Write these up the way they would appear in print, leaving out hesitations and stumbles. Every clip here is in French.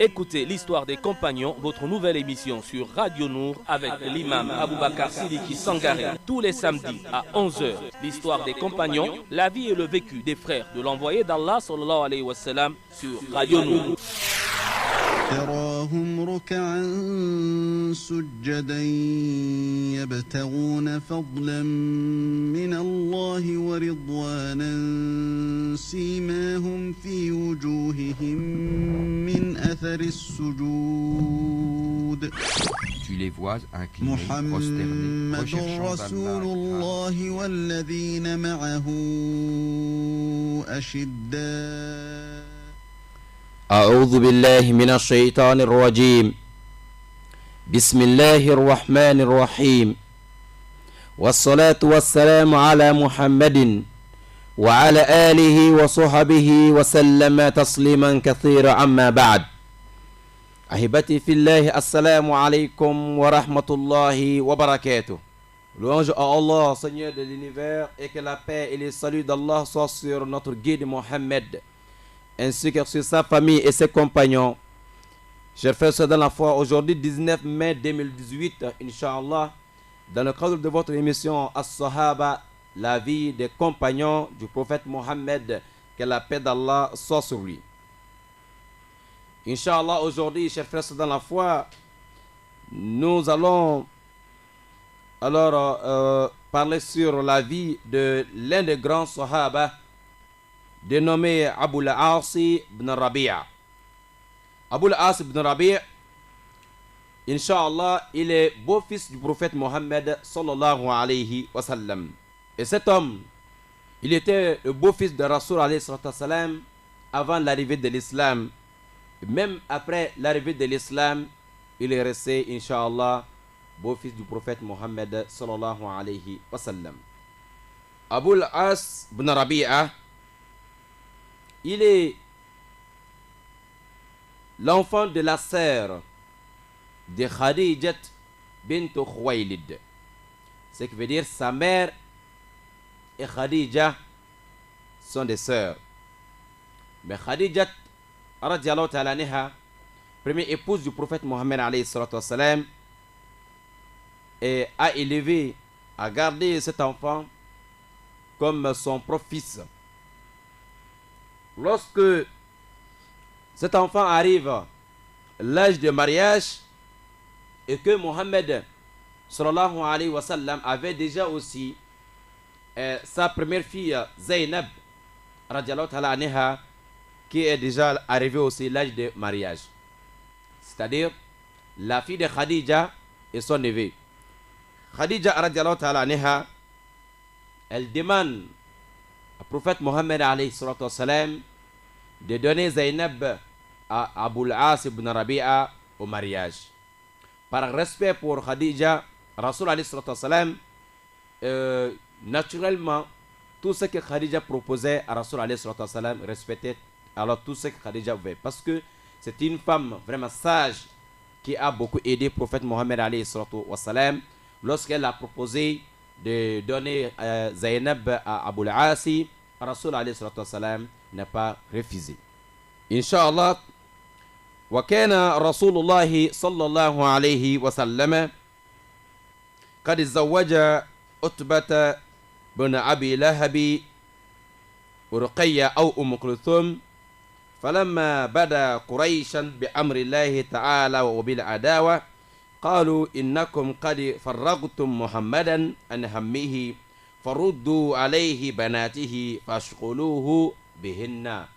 Écoutez l'histoire des compagnons, votre nouvelle émission sur Radio Nour avec l'imam Aboubakar Sidiki Sangaré. Tous les samedis à 11h. L'histoire des compagnons, la vie et le vécu des frères de l'envoyé d'Allah sallallahu alayhi wa sallam sur Radio Nour. تراهم ركعا سجدا يبتغون فضلا من الله ورضوانا سيماهم في وجوههم من أثر السجود Tu les vois inclinés, prosternés, محمد recherchant رسول الله والذين معه أشداء أعوذ بالله من الشيطان الرجيم بسم الله الرحمن الرحيم والصلاة والسلام على محمد وعلى آله وصحبه وسلم تسليما كثيرا أما بعد أحبتي في الله السلام عليكم ورحمة الله وبركاته. Louange à Allah, Seigneur de l'univers, et que la paix et les saluts d'Allah soient sur notre guide Mohammed, ainsi que sur sa famille et ses compagnons. Chers frères dans la foi, aujourd'hui 19 mai 2018, Inch'Allah, dans le cadre de votre émission As-Sahaba, la vie des compagnons du prophète Mohammed, que la paix d'Allah soit sur lui. Inch'Allah, aujourd'hui, chers frères dans la foi, nous allons alors parler sur la vie de l'un des grands Sahaba, dénommé Abul As ibn Rabi'a. Abul As ibn Rabi'a, Inch'Allah, il est beau-fils du prophète Mohammed sallallahu alayhi wa sallam. Et cet homme, il était le beau-fils de Rasoul alayhi wa sallam avant l'arrivée de l'islam. Même après l'arrivée de l'islam, il est resté, Inch'Allah, beau-fils du prophète Mohammed sallallahu alayhi wa sallam. Abul As ibn Rabi'a, il est l'enfant de la sœur de Khadijat bint Khuwaylid. Ce qui veut dire sa mère et Khadija sont des sœurs. Mais Khadijat, radiallahu ta'ala anha, première épouse du prophète Mohammed alayhi salatu wassalam, et a élevé, a gardé cet enfant comme son propre fils. Lorsque cet enfant arrive à l'âge de mariage et que Mohammed sallallahu alayhi wa sallam avait déjà aussi sa première fille Zainab radiallahu ta'ala anha, qui est déjà arrivée aussi à l'âge de mariage, c'est-à-dire la fille de Khadija et son neveu. Khadija radiallahu ta'ala anha, elle demande au prophète Mohammed alayhi salatu wassalam de donner Zainab à Abul As ibn Rabi'a au mariage. Par respect pour Khadija, Rasoul alayhi salatu wassalam, naturellement, tout ce que Khadija proposait à Rasoul alayhi salatu wassalam respectait alors tout ce que Khadija voulait. Parce que c'est une femme vraiment sage qui a beaucoup aidé le prophète Mohammed alayhi salatu wassalam lorsqu'elle a proposé de donner Zainab à Abul Asi. Rasoul alayhi salatu wassalam n'a pas refusé. Inch'Allah, wa kana Rasulullah sallallahu alayhi wa sallam qad zawwaja Utbata bin Abi Lahabi Ruqayya aw Kulthum falamma bada Qurayshan bi amri Allah ta'ala wa bil adawa qalu innakum qad farragtum Muhammadan an hammihi faruddu alayhi banatihi fashghuluhu bihinna.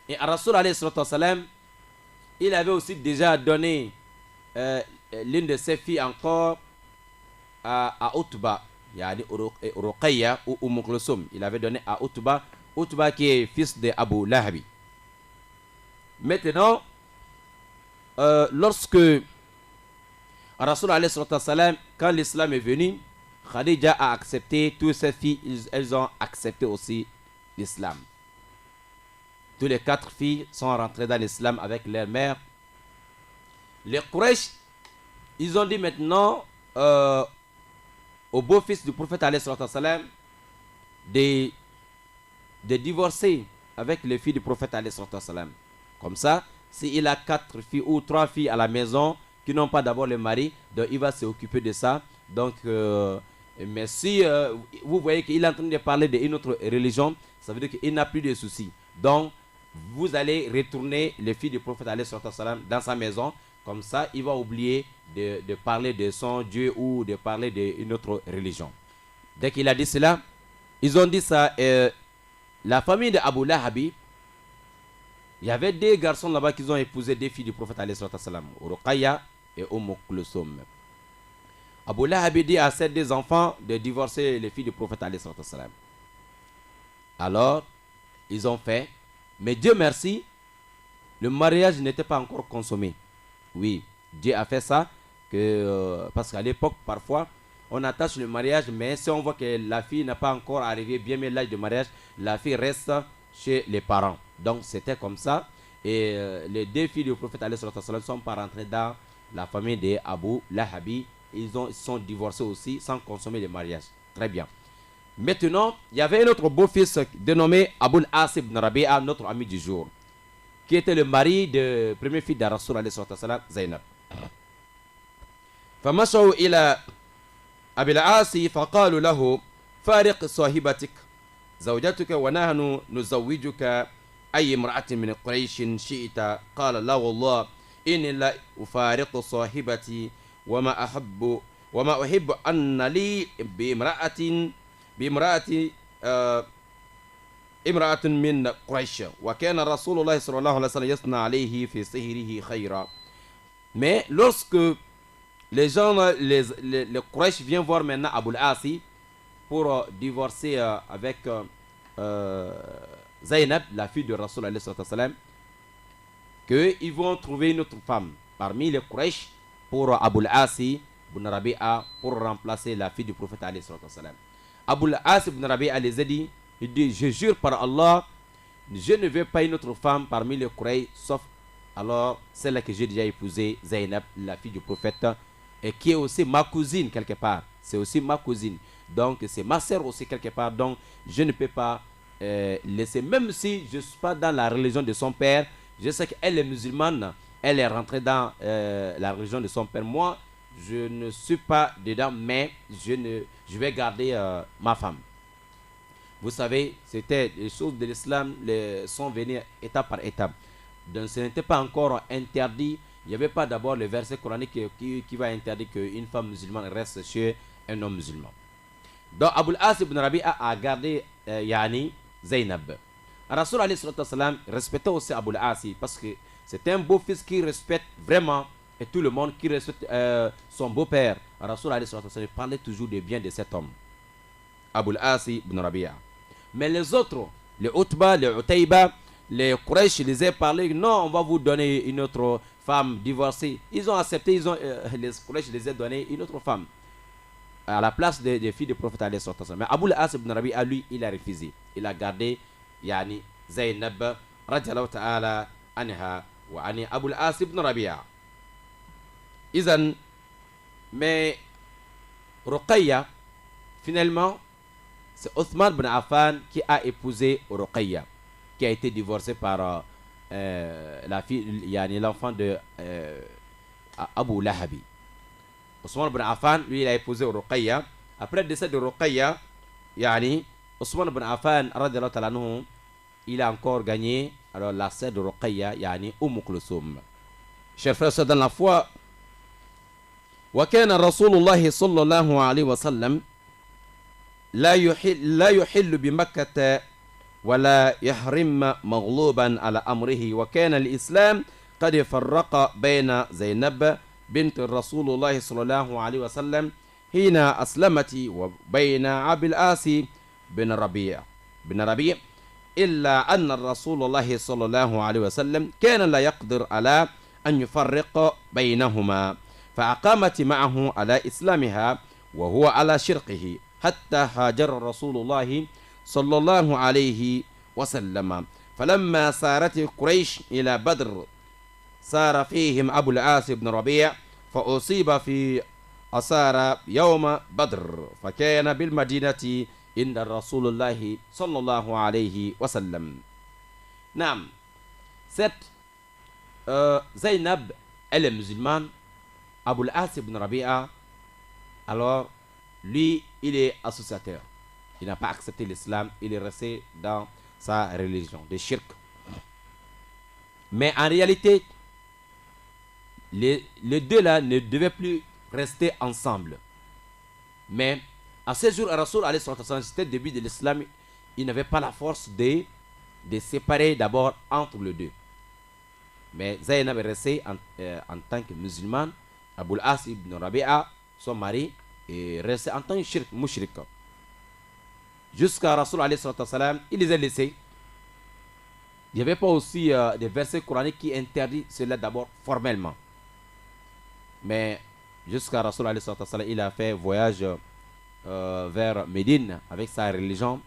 Et Rasoul alayhi salatu wassalam, il avait aussi déjà donné l'une de ses filles encore à Utba, yani Ruqayya ou Kulthum. Il avait donné à Utba qui est fils de Abu Lahabi. Maintenant, lorsque Rasoul alayhi salatu wassalam, quand l'islam est venu, Khadija a accepté, toutes ses filles, elles ont accepté aussi l'islam. Tous les 4 filles sont rentrées dans l'islam avec leur mère. Les Quraysh, ils ont dit maintenant au beau-fils du prophète alayhi salatu wassalam de divorcer avec les filles du prophète alayhi salam. Comme ça, s'il a 4 filles ou 3 filles à la maison qui n'ont pas d'abord le mari, donc il va s'occuper de ça. Donc, mais si vous voyez qu'il est en train de parler d'une autre religion, ça veut dire qu'il n'a plus de soucis. Donc, vous allez retourner les filles du prophète alayhi salam dans sa maison. Comme ça, il va oublier de parler de son Dieu ou de parler d'une autre religion. Dès qu'il a dit cela, ils ont dit ça. La famille de Abu Lahabi, il y avait des garçons là-bas qui ont épousé des filles du prophète alayhi salam, Ruqayya et Kulthum. Abu Lahabi dit à ces deux enfants de divorcer les filles du prophète alayhi salam. Alors, ils ont fait. Mais Dieu merci, le mariage n'était pas encore consommé. Oui, Dieu a fait ça parce qu'à l'époque, parfois, on attache le mariage, mais si on voit que la fille n'a pas encore arrivé bien mais l'âge de mariage, la fille reste chez les parents. Donc c'était comme ça. Et les deux filles du prophète alayhi salam ne sont pas rentrées dans la famille de Abu Lahabi. Ils sont divorcés aussi sans consommer le mariage. Très bien. Maintenant, il y avait un autre beau-fils dénommé Abul As ibn Rabi'a, notre ami du jour, qui était le mari de la première fille de Rasul alayhi salam, Zainab. فمشوا إلى أبي العاص فقالوا له فارق صاحبتك زوجتك ونحن نزوجك أي امرأة من قريش شئت قال لا والله إني لا أفارق صاحبتي وما أحب أن لي امرأة من قريش وكان رسول الله صلى الله عليه وسلم يثنى عليه في سهره خيرا. Mais lorsque les gens, les Quraysh viennent voir maintenant Abu al-Asi pour divorcer avec Zainab, la fille de Rasul alayhi salam, qu'ils vont trouver une autre femme parmi les Quraysh pour Abu al-Asi ibn Rabi'a pour remplacer la fille du prophète alayhi salam. Abu al-Asi ibn Rabi'a les a dit, il dit, je jure par Allah, je ne veux pas une autre femme parmi les Quraysh sauf alors celle que j'ai déjà épousée, Zainab, la fille du prophète, et qui est aussi ma cousine quelque part. C'est aussi ma cousine. Donc c'est ma sœur aussi quelque part. Donc je ne peux pas laisser, même si je ne suis pas dans la religion de son père, je sais qu'elle est musulmane, elle est rentrée dans la religion de son père. Moi, je ne suis pas dedans, mais je vais garder ma femme. Vous savez, c'était les choses de l'islam sont venues étape par étape. Donc ce n'était pas encore interdit. Il n'y avait pas d'abord le verset coranique qui va interdire qu'une femme musulmane reste chez un homme musulman. Donc Abu al-As ibn Rabi'a a gardé Yani Zainab. Rasul alayhi salam respectait aussi Abu al-As parce que c'est un beau-fils qui respecte vraiment et tout le monde qui respecte son beau-père. Rasul alayhi salam parlait toujours de bien de cet homme, Abu al-As ibn Rabi'a. Mais les autres, les Utba, les Utayba, les Quraysh les ont parlé, non, on va vous donner une autre femme divorcée. Ils ont accepté, les Quraysh les ont donné une autre femme à la place des filles du prophète alayhi salam. Mais Abu al-As ibn Rabi'a, lui, il a refusé. Il a gardé Yani Zainab radiyallahu ta'ala anha wa ani Abu al-As ibn Rabi'a. Izan, mais Ruqayya, finalement, c'est Othman ibn Affan qui a épousé Ruqayya, qui a été divorcé par la fille, yani l'enfant de Abu Lahabi. Othman ibn Affan, lui, il a épousé Ruqayya. Après le décès de Ruqayya, yani Othman ibn Affan, radiyallahu ta'ala anhu, il a encore gagné alors la sœur de Ruqayya, yani Kulthum. Chers frères dans la foi, وكان رسول الله صلى الله عليه وسلم لا يحل بمكة ولا يحرم مغلوبا على أمره وكان الإسلام قد فرق بين زينب بنت رسول الله صلى الله عليه وسلم حين أسلمت وبين أبي العاص بن ربيع إلا أن رسول الله صلى الله عليه وسلم كان لا يقدر على أن يفرق بينهما فأقامت معه على إسلامها وهو على شرقه حتى هاجر رسول الله صلى الله عليه وسلم فلما سارت قريش إلى بدر سار فيهم أبو العاص بن ربيع فأصيب في أسارى يوم بدر فكان بالمدينة عند رسول الله صلى الله عليه وسلم. Naam. Cette Zainab, elle est musulmane. Abul As ibn Rabi'a, alors lui, il est associateur. Il n'a pas accepté l'islam, il est resté dans sa religion de shirk. Mais en réalité, les deux là ne devaient plus rester ensemble. Mais à ce jour, Rasoul, c'était le début de l'islam, il n'avait pas la force de séparer d'abord entre les deux. Mais Zainab est restée en tant que musulmane. Abul As ibn Rabi'a, son mari, est resté en tant que mushrik. Jusqu'à Rasoul, il les a laissés. Il n'y avait pas aussi des versets coraniques qui interdisent cela d'abord formellement. Mais jusqu'à Rasoul, il a fait voyage vers Médine avec sa religion,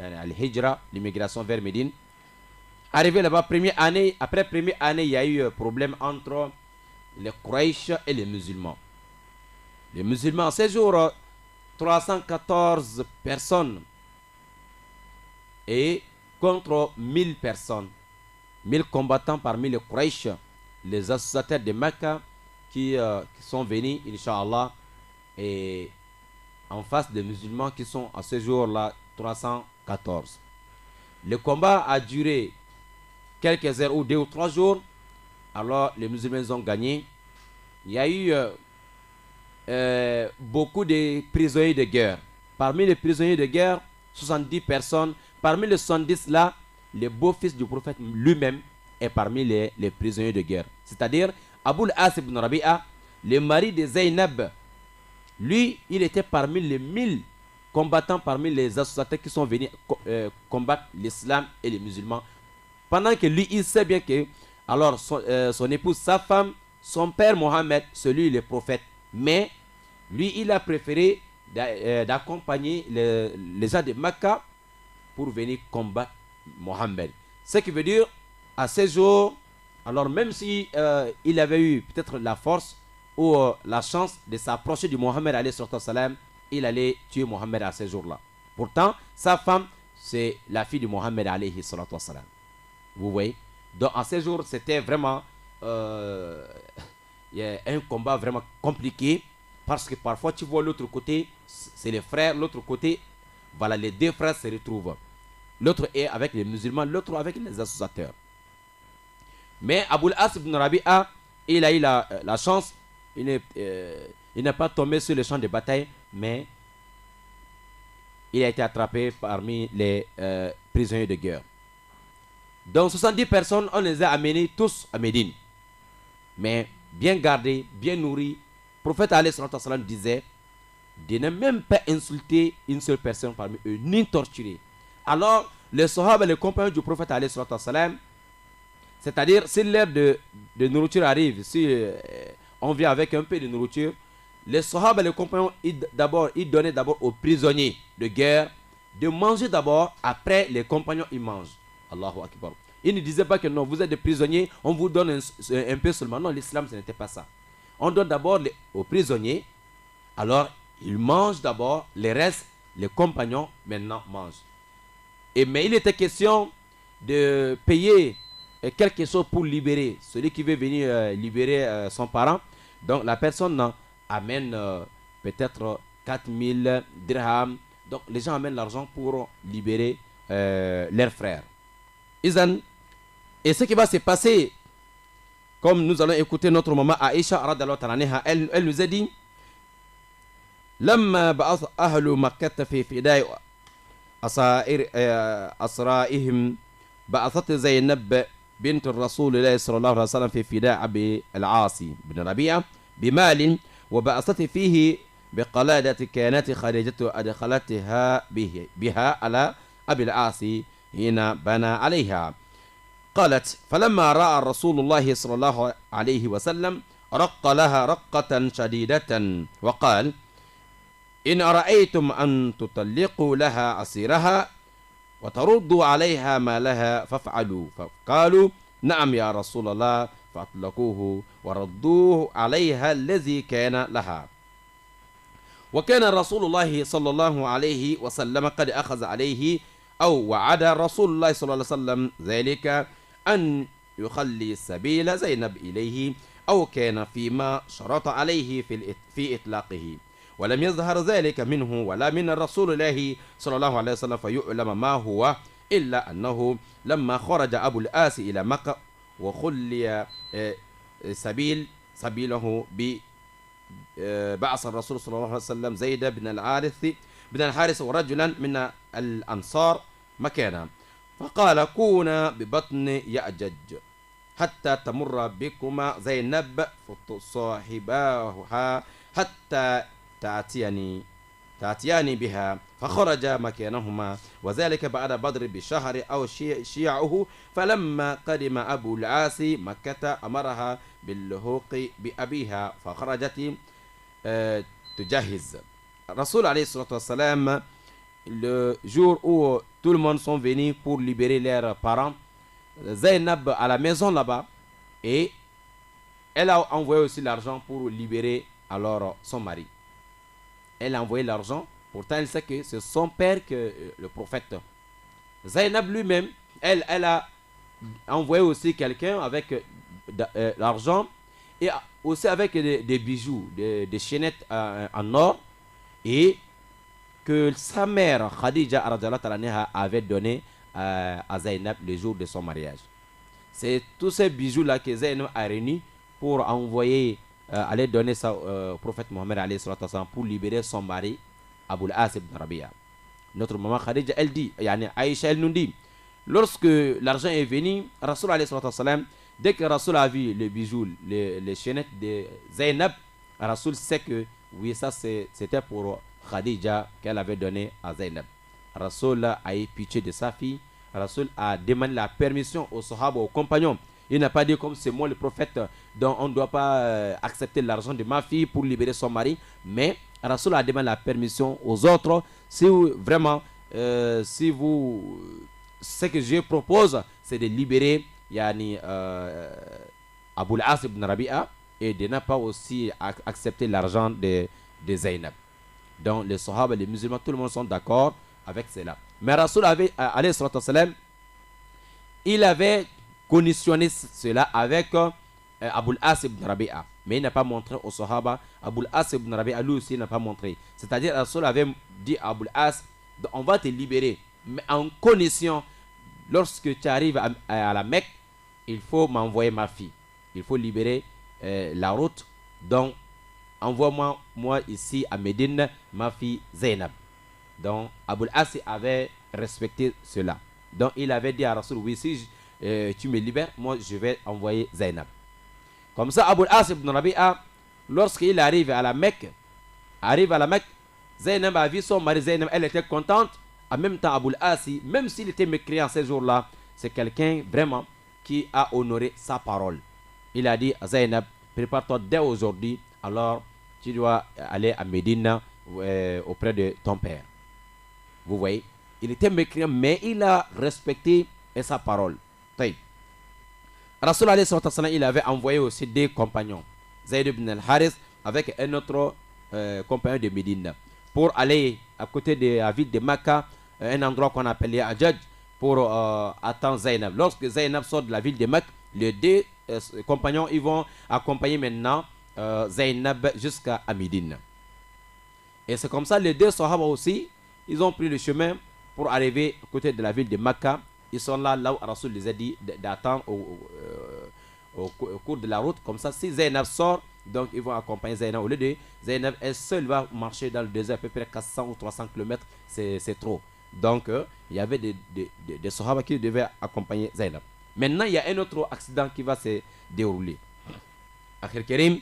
Al-Hijra, l'immigration vers Médine. Arrivé là-bas, après première année, il y a eu un problème entre les Quraysh et les musulmans. Les musulmans, ces jours, 314 personnes et contre 1000 personnes. 1000 combattants parmi les Quraysh, les associateurs de Mecca qui sont venus, Inch'Allah, et en face des musulmans qui sont à ce jour-là 314. Le combat a duré quelques heures ou 2 ou 3 jours. Alors les musulmans ont gagné. Il y a eu beaucoup de prisonniers de guerre. Parmi les prisonniers de guerre, 70 personnes. Parmi les 70 là, le beau-fils du prophète lui-même est parmi les prisonniers de guerre. C'est-à-dire Abul As ibn Rabi'a, le mari de Zainab. Lui, il était parmi les 1000 combattants, parmi les associateurs qui sont venus combattre l'islam et les musulmans. Pendant que lui, il sait bien que alors son épouse, sa femme, son père Mohammed, celui le prophète. Mais lui, il a préféré d'accompagner les gens de Mecca pour venir combattre Mohammed. Ce qui veut dire, à ce jour, alors même si il avait eu peut-être la force ou la chance de s'approcher du Mohammed, il allait tuer Mohammed à ce jour-là. Pourtant, sa femme, c'est la fille de Mohammed. Vous voyez? Donc, à ce jour, c'était vraiment un combat vraiment compliqué. Parce que parfois, tu vois l'autre côté, c'est les frères. L'autre côté, voilà, les deux frères se retrouvent. L'autre est avec les musulmans, l'autre avec les associateurs. Mais Abul As ibn Rabi'a, il a eu la chance. Il n'est pas tombé sur le champ de bataille, mais il a été attrapé parmi les prisonniers de guerre. Donc 70 personnes, on les a amenés tous à Médine. Mais bien gardés, bien nourris. Le prophète ﷺ disait de ne même pas insulter une seule personne parmi eux, ni torturer. Alors, les Sahaba, les compagnons du prophète ﷺ, c'est-à-dire si l'heure de nourriture arrive, si on vient avec un peu de nourriture, les Sahaba, les compagnons, ils donnaient d'abord aux prisonniers de guerre de manger d'abord, après les compagnons ils mangent. Allahu Akbar. Ils ne disaient pas que non, vous êtes des prisonniers, on vous donne un peu seulement. Non, l'islam, ce n'était pas ça. On donne d'abord aux prisonniers, alors ils mangent d'abord, les restes, les compagnons maintenant mangent. Mais il était question de payer quelque chose pour libérer celui qui veut venir libérer son parent. Donc la personne amène peut-être 4000 dirhams. Donc les gens amènent l'argent pour libérer leurs frères. Et ce qui va se passer, comme nous allons écouter notre maman Aïcha radhiyallahu anha, elle nous a dit: لما بعث أهل مكة في فداء أسرائهم بعثت زينب بنت الرسول الله صلى الله عليه وسلم في فداء أبي العاص بن ربيعة بمال، وبعثت فيه بقلادة كانت خديجة أدخلتها بها على أبي العاص حين بنى عليها. قالت: فلما رأى رسول الله صلى الله عليه وسلم رق لها رقة شديدة وقال: إن رأيتم أن تطلقوا لها أسيرها وتردوا عليها ما لها فافعلوا. فقالوا: نعم يا رسول الله. فأطلقوه وردوه عليها الذي كان لها. وكان رسول الله صلى الله عليه وسلم قد أخذ عليه أو وعد رسول الله صلى الله عليه وسلم ذلك أن يخلي سبيل زينب إليه أو كان فيما شرط عليه في إطلاقه ولم يظهر ذلك منه ولا من رسول الله صلى الله عليه وسلم فيعلم ما هو إلا أنه لما خرج أبو الآس إلى مكة وخلي سبيله بعث الرسول صلى الله عليه وسلم زيد بن الحارث ورجلا من الأنصار مكانا فقال كونا ببطن يأجج حتى تمر بكما زينب فتصاحباها حتى تأتياني بها فخرج مكانهما وذلك بعد بدر بشهر أو شيعه فلما قدم أبو العاص مكة أمرها باللحوق بأبيها فخرجت تجهز Rasoul alayhi salatu wassalam, le jour où tout le monde sont venus pour libérer leurs parents, Zainab à la maison là-bas, et elle a envoyé aussi l'argent pour libérer alors son mari. Elle a envoyé l'argent, pourtant elle sait que c'est son père que le prophète. Zainab lui-même, elle a envoyé aussi quelqu'un avec l'argent et aussi avec des bijoux, des chaînettes en or, et que sa mère Khadija avait donné à Zainab le jour de son mariage. C'est tous ces bijoux-là que Zainab a réunis pour envoyer, aller donner ça au prophète Mohammed pour libérer son mari, Abu al-As ibn Rabi'a. Notre maman Khadija, elle dit, Aïcha, elle nous dit, lorsque l'argent est venu, Rasoul dès que Rasoul a vu les bijoux, les chaînettes de Zainab, Rasoul sait que oui, ça c'était pour Khadija qu'elle avait donné à Zainab. Rasoul a eu pitié de sa fille. Rasoul a demandé la permission aux Sahaba, aux compagnons. Il n'a pas dit comme c'est moi le prophète, donc on ne doit pas accepter l'argent de ma fille pour libérer son mari. Mais Rasoul a demandé la permission aux autres. Si vraiment, si vous, ce que je propose, c'est de libérer Abu al-As ibn Rabi'a et de ne pas aussi accepter l'argent de Zainab. Donc les Sahaba, les musulmans, tout le monde sont d'accord avec cela. Mais Rasoul avait, alayhi salatu wassalam, il avait conditionné cela avec Abu al-As ibn Rabi'a. Mais il n'a pas montré aux Sahaba. Abu al-As ibn Rabi'a, lui aussi, n'a pas montré. C'est-à-dire, Rasoul avait dit à Abu al-As, on va te libérer, mais en condition, lorsque tu arrives à la Mecque, il faut m'envoyer ma fille. Il faut libérer la route. Donc, envoie-moi ici à Médine ma fille Zainab. Donc, Abu al-As avait respecté cela. Donc, il avait dit à Rasoul, oui, si tu me libères, moi, je vais envoyer Zainab. Comme ça, Abu al-As ibn Rabi'a, lorsqu'il arrive à la Mecque, Zainab a vu son mari Zainab, elle était contente. En même temps, Abu al-As, même s'il était mécréant ces jours-là, c'est quelqu'un vraiment qui a honoré sa parole. Il a dit à Zainab, prépare-toi dès aujourd'hui, alors tu dois aller à Médine auprès de ton père. Vous voyez, il était mécréant, mais il a respecté sa parole. Rasoul alayhi salatu wassalam, il avait envoyé aussi des compagnons, Zayd ibn al-Harith avec un autre compagnon de Médine, pour aller à côté de la ville de Makkah, un endroit qu'on appelait Ajaj, pour attendre Zainab. Lorsque Zainab sort de la ville de Makkah, les deux compagnons, ils vont accompagner maintenant Zainab jusqu'à Médine. Et c'est comme ça, les deux Sahaba aussi, ils ont pris le chemin pour arriver à côté de la ville de Makkah. Ils sont là où Rasoul les a dit d'attendre au cours de la route. Comme ça, si Zainab sort, donc ils vont accompagner Zainab. Au lieu de Zainab, elle seule va marcher dans le désert à peu près 400 ou 300 km. C'est trop. Donc, il y avait des Sahaba qui devaient accompagner Zainab. Maintenant, il y a un autre accident qui va se dérouler. Akhir Karim,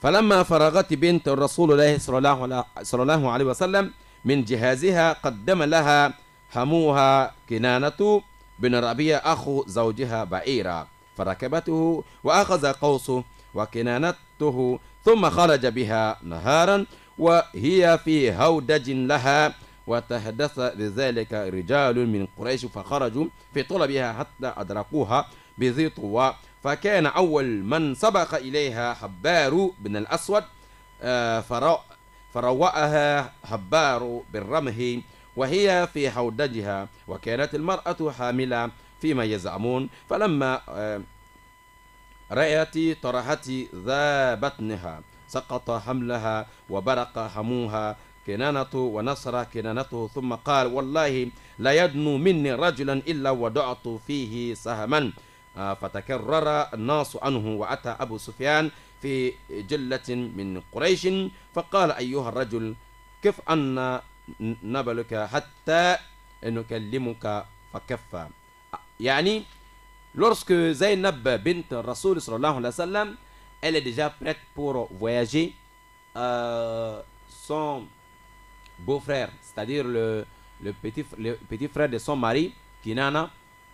فلما فرغت بنت الرسول الله صلى الله عليه وسلم من جهازها قدم لها حموها كنانة بن ربيع أخو زوجها بعيرا فركبته وأخذ قوسه وكنانته ثم خرج بها نهارا وهي في هودج لها وتحدث بذلك رجال من قريش فخرجوا في طلبها حتى أدركوها بذي طوى فكان أول من سبق إليها حبار بن الأسود فروأها حبار بالرمه وهي في حوضجها وكانت المرأة حاملة فيما يزعمون فلما رأيت طرحت ذا بطنها سقط حملها وبرق هموها كنانة ونصر كنانته ثم قال والله لا يدنو مني رجلا إلا وضعت فيه سهما فتكرر الناس عنه وأتى أبو سفيان في جلة من قريش فقال أيها الرجل كيف أن نبلك حتى نكلمك فكفى. يعني lorsque Zainab bint Rasoul sallallahu alayhi wa sallam, elle est déjà prête pour voyager, son beau-frère, c'est-à-dire le petit frère de son mari, Kinana,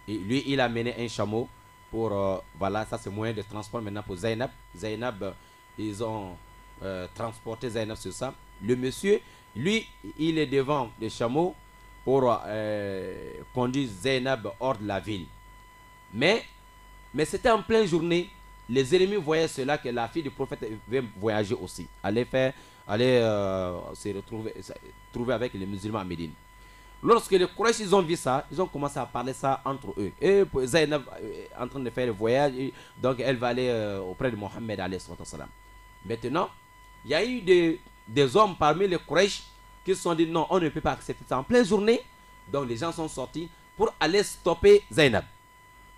et lui il a mené un chameau pour, voilà, ça c'est moyen de transport maintenant pour Zainab. Zainab, ils ont transporté Zainab sur ça. Le monsieur, lui, il est devant le chameau pour conduire Zainab hors de la ville. Mais c'était en pleine journée. Les ennemis voyaient cela que la fille du prophète devait voyager aussi. Aller se trouver avec les musulmans à Médine. Lorsque les Quraysh ils ont vu ça, ils ont commencé à parler ça entre eux. Et Zainab est en train de faire le voyage, donc elle va aller auprès de Mohammed alayhi salam. Maintenant, il y a eu des hommes parmi les Quraysh qui se sont dit non, on ne peut pas accepter ça en pleine journée. Donc les gens sont sortis pour aller stopper Zainab,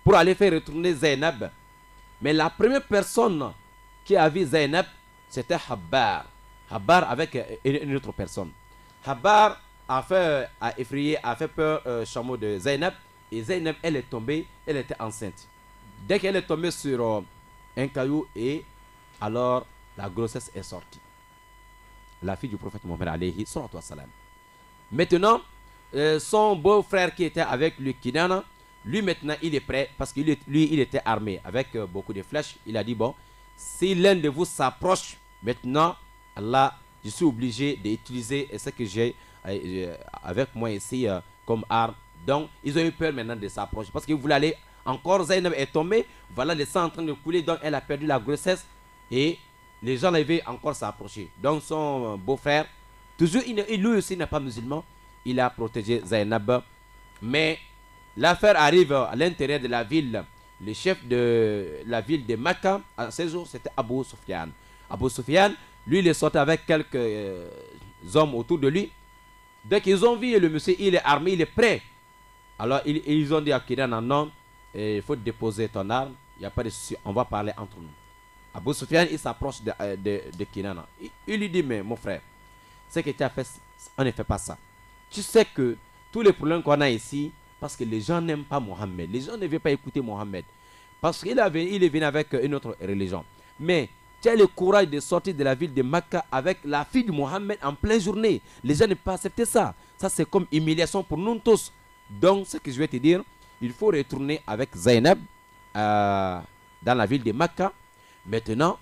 pour aller faire retourner Zainab. Mais la première personne qui a vu Zainab, c'était Habbar. Habbar avec une autre personne. Habbar a effrayé, a fait peur au chameau de Zainab. Et Zainab, elle est tombée, elle était enceinte. Dès qu'elle est tombée sur un caillou, et alors la grossesse est sortie. La fille du prophète Mohammed alayhi salam. Maintenant, son beau-frère qui était avec lui, Kinana, lui maintenant il est prêt parce qu'il il était armé avec beaucoup de flèches. Il a dit bon, si l'un de vous s'approche maintenant, Allah, je suis obligé d'utiliser ce que j'ai avec moi ici comme arme. Donc ils ont eu peur maintenant de s'approcher parce qu'ils voulaient aller encore. Zainab est tombée, voilà le sang en train de couler, donc elle a perdu la grossesse et les gens l'avaient encore s'approcher. Donc son beau-frère, toujours lui aussi n'est pas musulman, il a protégé Zainab. Mais l'affaire arrive à l'intérieur de la ville. Le chef de la ville de Makkah, à ce jour, c'était Abu Sufyan. Abu Sufyan, lui, il est sorti avec quelques hommes autour de lui. Dès qu'ils ont vu le monsieur, il est armé, il est prêt. Alors, ils ont dit à Kinana, non, il faut déposer ton arme, il n'y a pas de souci, on va parler entre nous. Abu Sufyan, il s'approche de Kinana. Il lui dit, mais mon frère, ce que tu as fait, on ne fait pas ça. Tu sais que tous les problèmes qu'on a ici, parce que les gens n'aiment pas Mohammed. Les gens ne veulent pas écouter Mohammed. Parce qu'il est venu avec une autre religion. Mais tu as le courage de sortir de la ville de Makkah avec la fille de Mohammed en pleine journée. Les gens ne peuvent pas accepter ça. Ça, c'est comme humiliation pour nous tous. Donc, ce que je vais te dire, il faut retourner avec Zainab dans la ville de Makkah. Maintenant,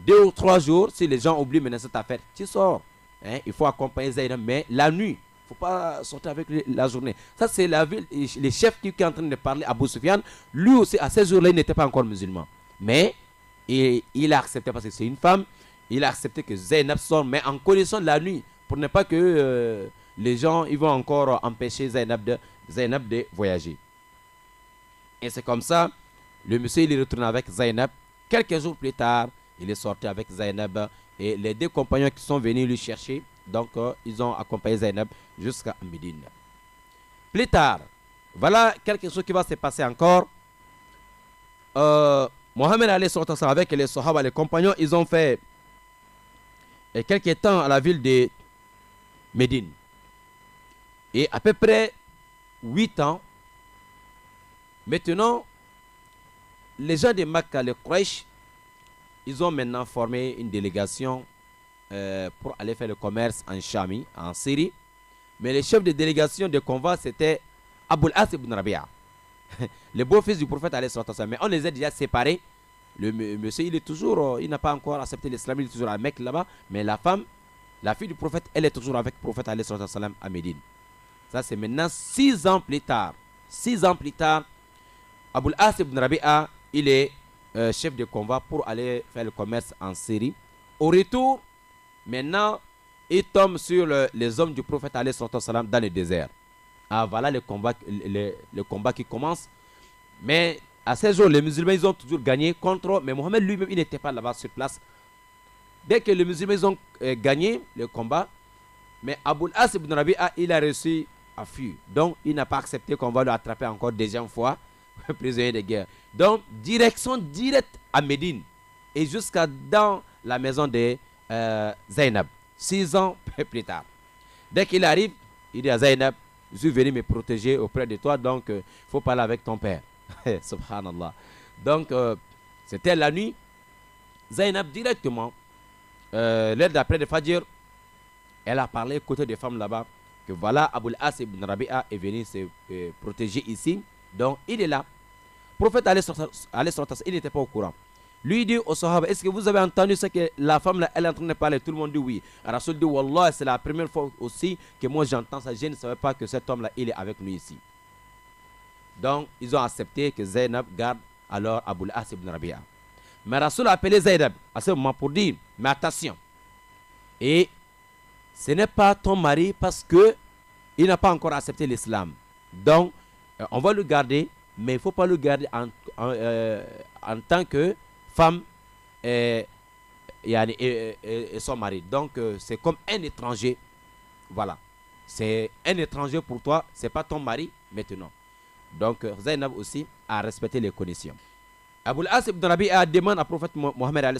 2 ou 3 jours, si les gens oublient maintenant cette affaire, tu sors. Hein, il faut accompagner Zainab, mais la nuit. Il ne faut pas sortir avec la journée. Ça, c'est la ville, les chefs qui est en train de parler à Abu Sufyan. Lui aussi, à ces jours-là, il n'était pas encore musulman. Mais il a accepté, parce que c'est une femme, il a accepté que Zainab sorte, mais en connaissant la nuit, pour ne pas que les gens ils vont encore empêcher Zainab de voyager. Et c'est comme ça, le monsieur, il est retourné avec Zainab. Quelques jours plus tard, il est sorti avec Zainab. Et les 2 compagnons qui sont venus lui chercher, donc ils ont accompagné Zainab jusqu'à Médine. Plus tard, voilà quelque chose qui va se passer encore. Mohammed alayhi salam avec les Sahaba, les compagnons, ils ont fait quelques temps à la ville de Médine. Et à peu près 8 ans, maintenant, les gens de Makkah, les Quraysh, ils ont maintenant formé une délégation pour aller faire le commerce en Chami, en Syrie. Mais le chef de délégation de convoi, c'était Abul As ibn Rabi'a, le beau-fils du prophète alayhi salatu wassalam. Mais on les a déjà séparés. Le monsieur, il est toujours, il n'a pas encore accepté l'islam, il est toujours à Mecque là-bas. Mais la femme, la fille du prophète, elle est toujours avec le prophète alayhi salatu wassalam à Médine. Ça, c'est maintenant 6 ans plus tard. 6 ans plus tard, Abul As ibn Rabi'a, il est chef de convoi pour aller faire le commerce en Syrie. Au retour, maintenant, il tombe sur les hommes du prophète alayhi salam dans le désert. Ah, voilà le combat qui commence. Mais à ces jours, les musulmans, ils ont toujours gagné contre. Mais Mohammed lui-même, il n'était pas là-bas sur place. Dès que les musulmans ils ont gagné le combat, mais Abul As ibn Rabi'a, il a réussi à fuir. Donc, il n'a pas accepté qu'on va le attraper encore deuxième fois, prisonnier de guerre. Donc, direction directe à Médine et jusqu'à dans la maison de Zainab, 6 ans plus tard. Dès qu'il arrive, il dit à Zainab, je suis venu me protéger auprès de toi, donc il faut parler avec ton père. Subhanallah. Donc, c'était la nuit. Zainab, directement, l'heure d'après de Fajr, elle a parlé côté des femmes là-bas, que voilà, Abul As ibn Rabi'a est venu se protéger ici. Donc, il est là. Le prophète, il n'était pas au courant. Lui il dit aux Sahaba, est-ce que vous avez entendu ce que la femme là, elle est en train de parler? Tout le monde dit oui. Rasoul dit, Wallah, c'est la première fois aussi que moi j'entends ça. Je ne savais pas que cet homme là, il est avec nous ici. Donc, ils ont accepté que Zainab garde alors Abul As ibn Rabi'a. Mais Rasoul a appelé Zainab à ce moment pour dire, mais attention. Et ce n'est pas ton mari parce que il n'a pas encore accepté l'islam. Donc, on va le garder, mais il ne faut pas le garder en tant que femme et son mari. Donc, c'est comme un étranger. Voilà. C'est un étranger pour toi, ce n'est pas ton mari maintenant. Donc, Zainab aussi a respecté les conditions. Abul As ibn Rabi'a demande au prophète Mohammed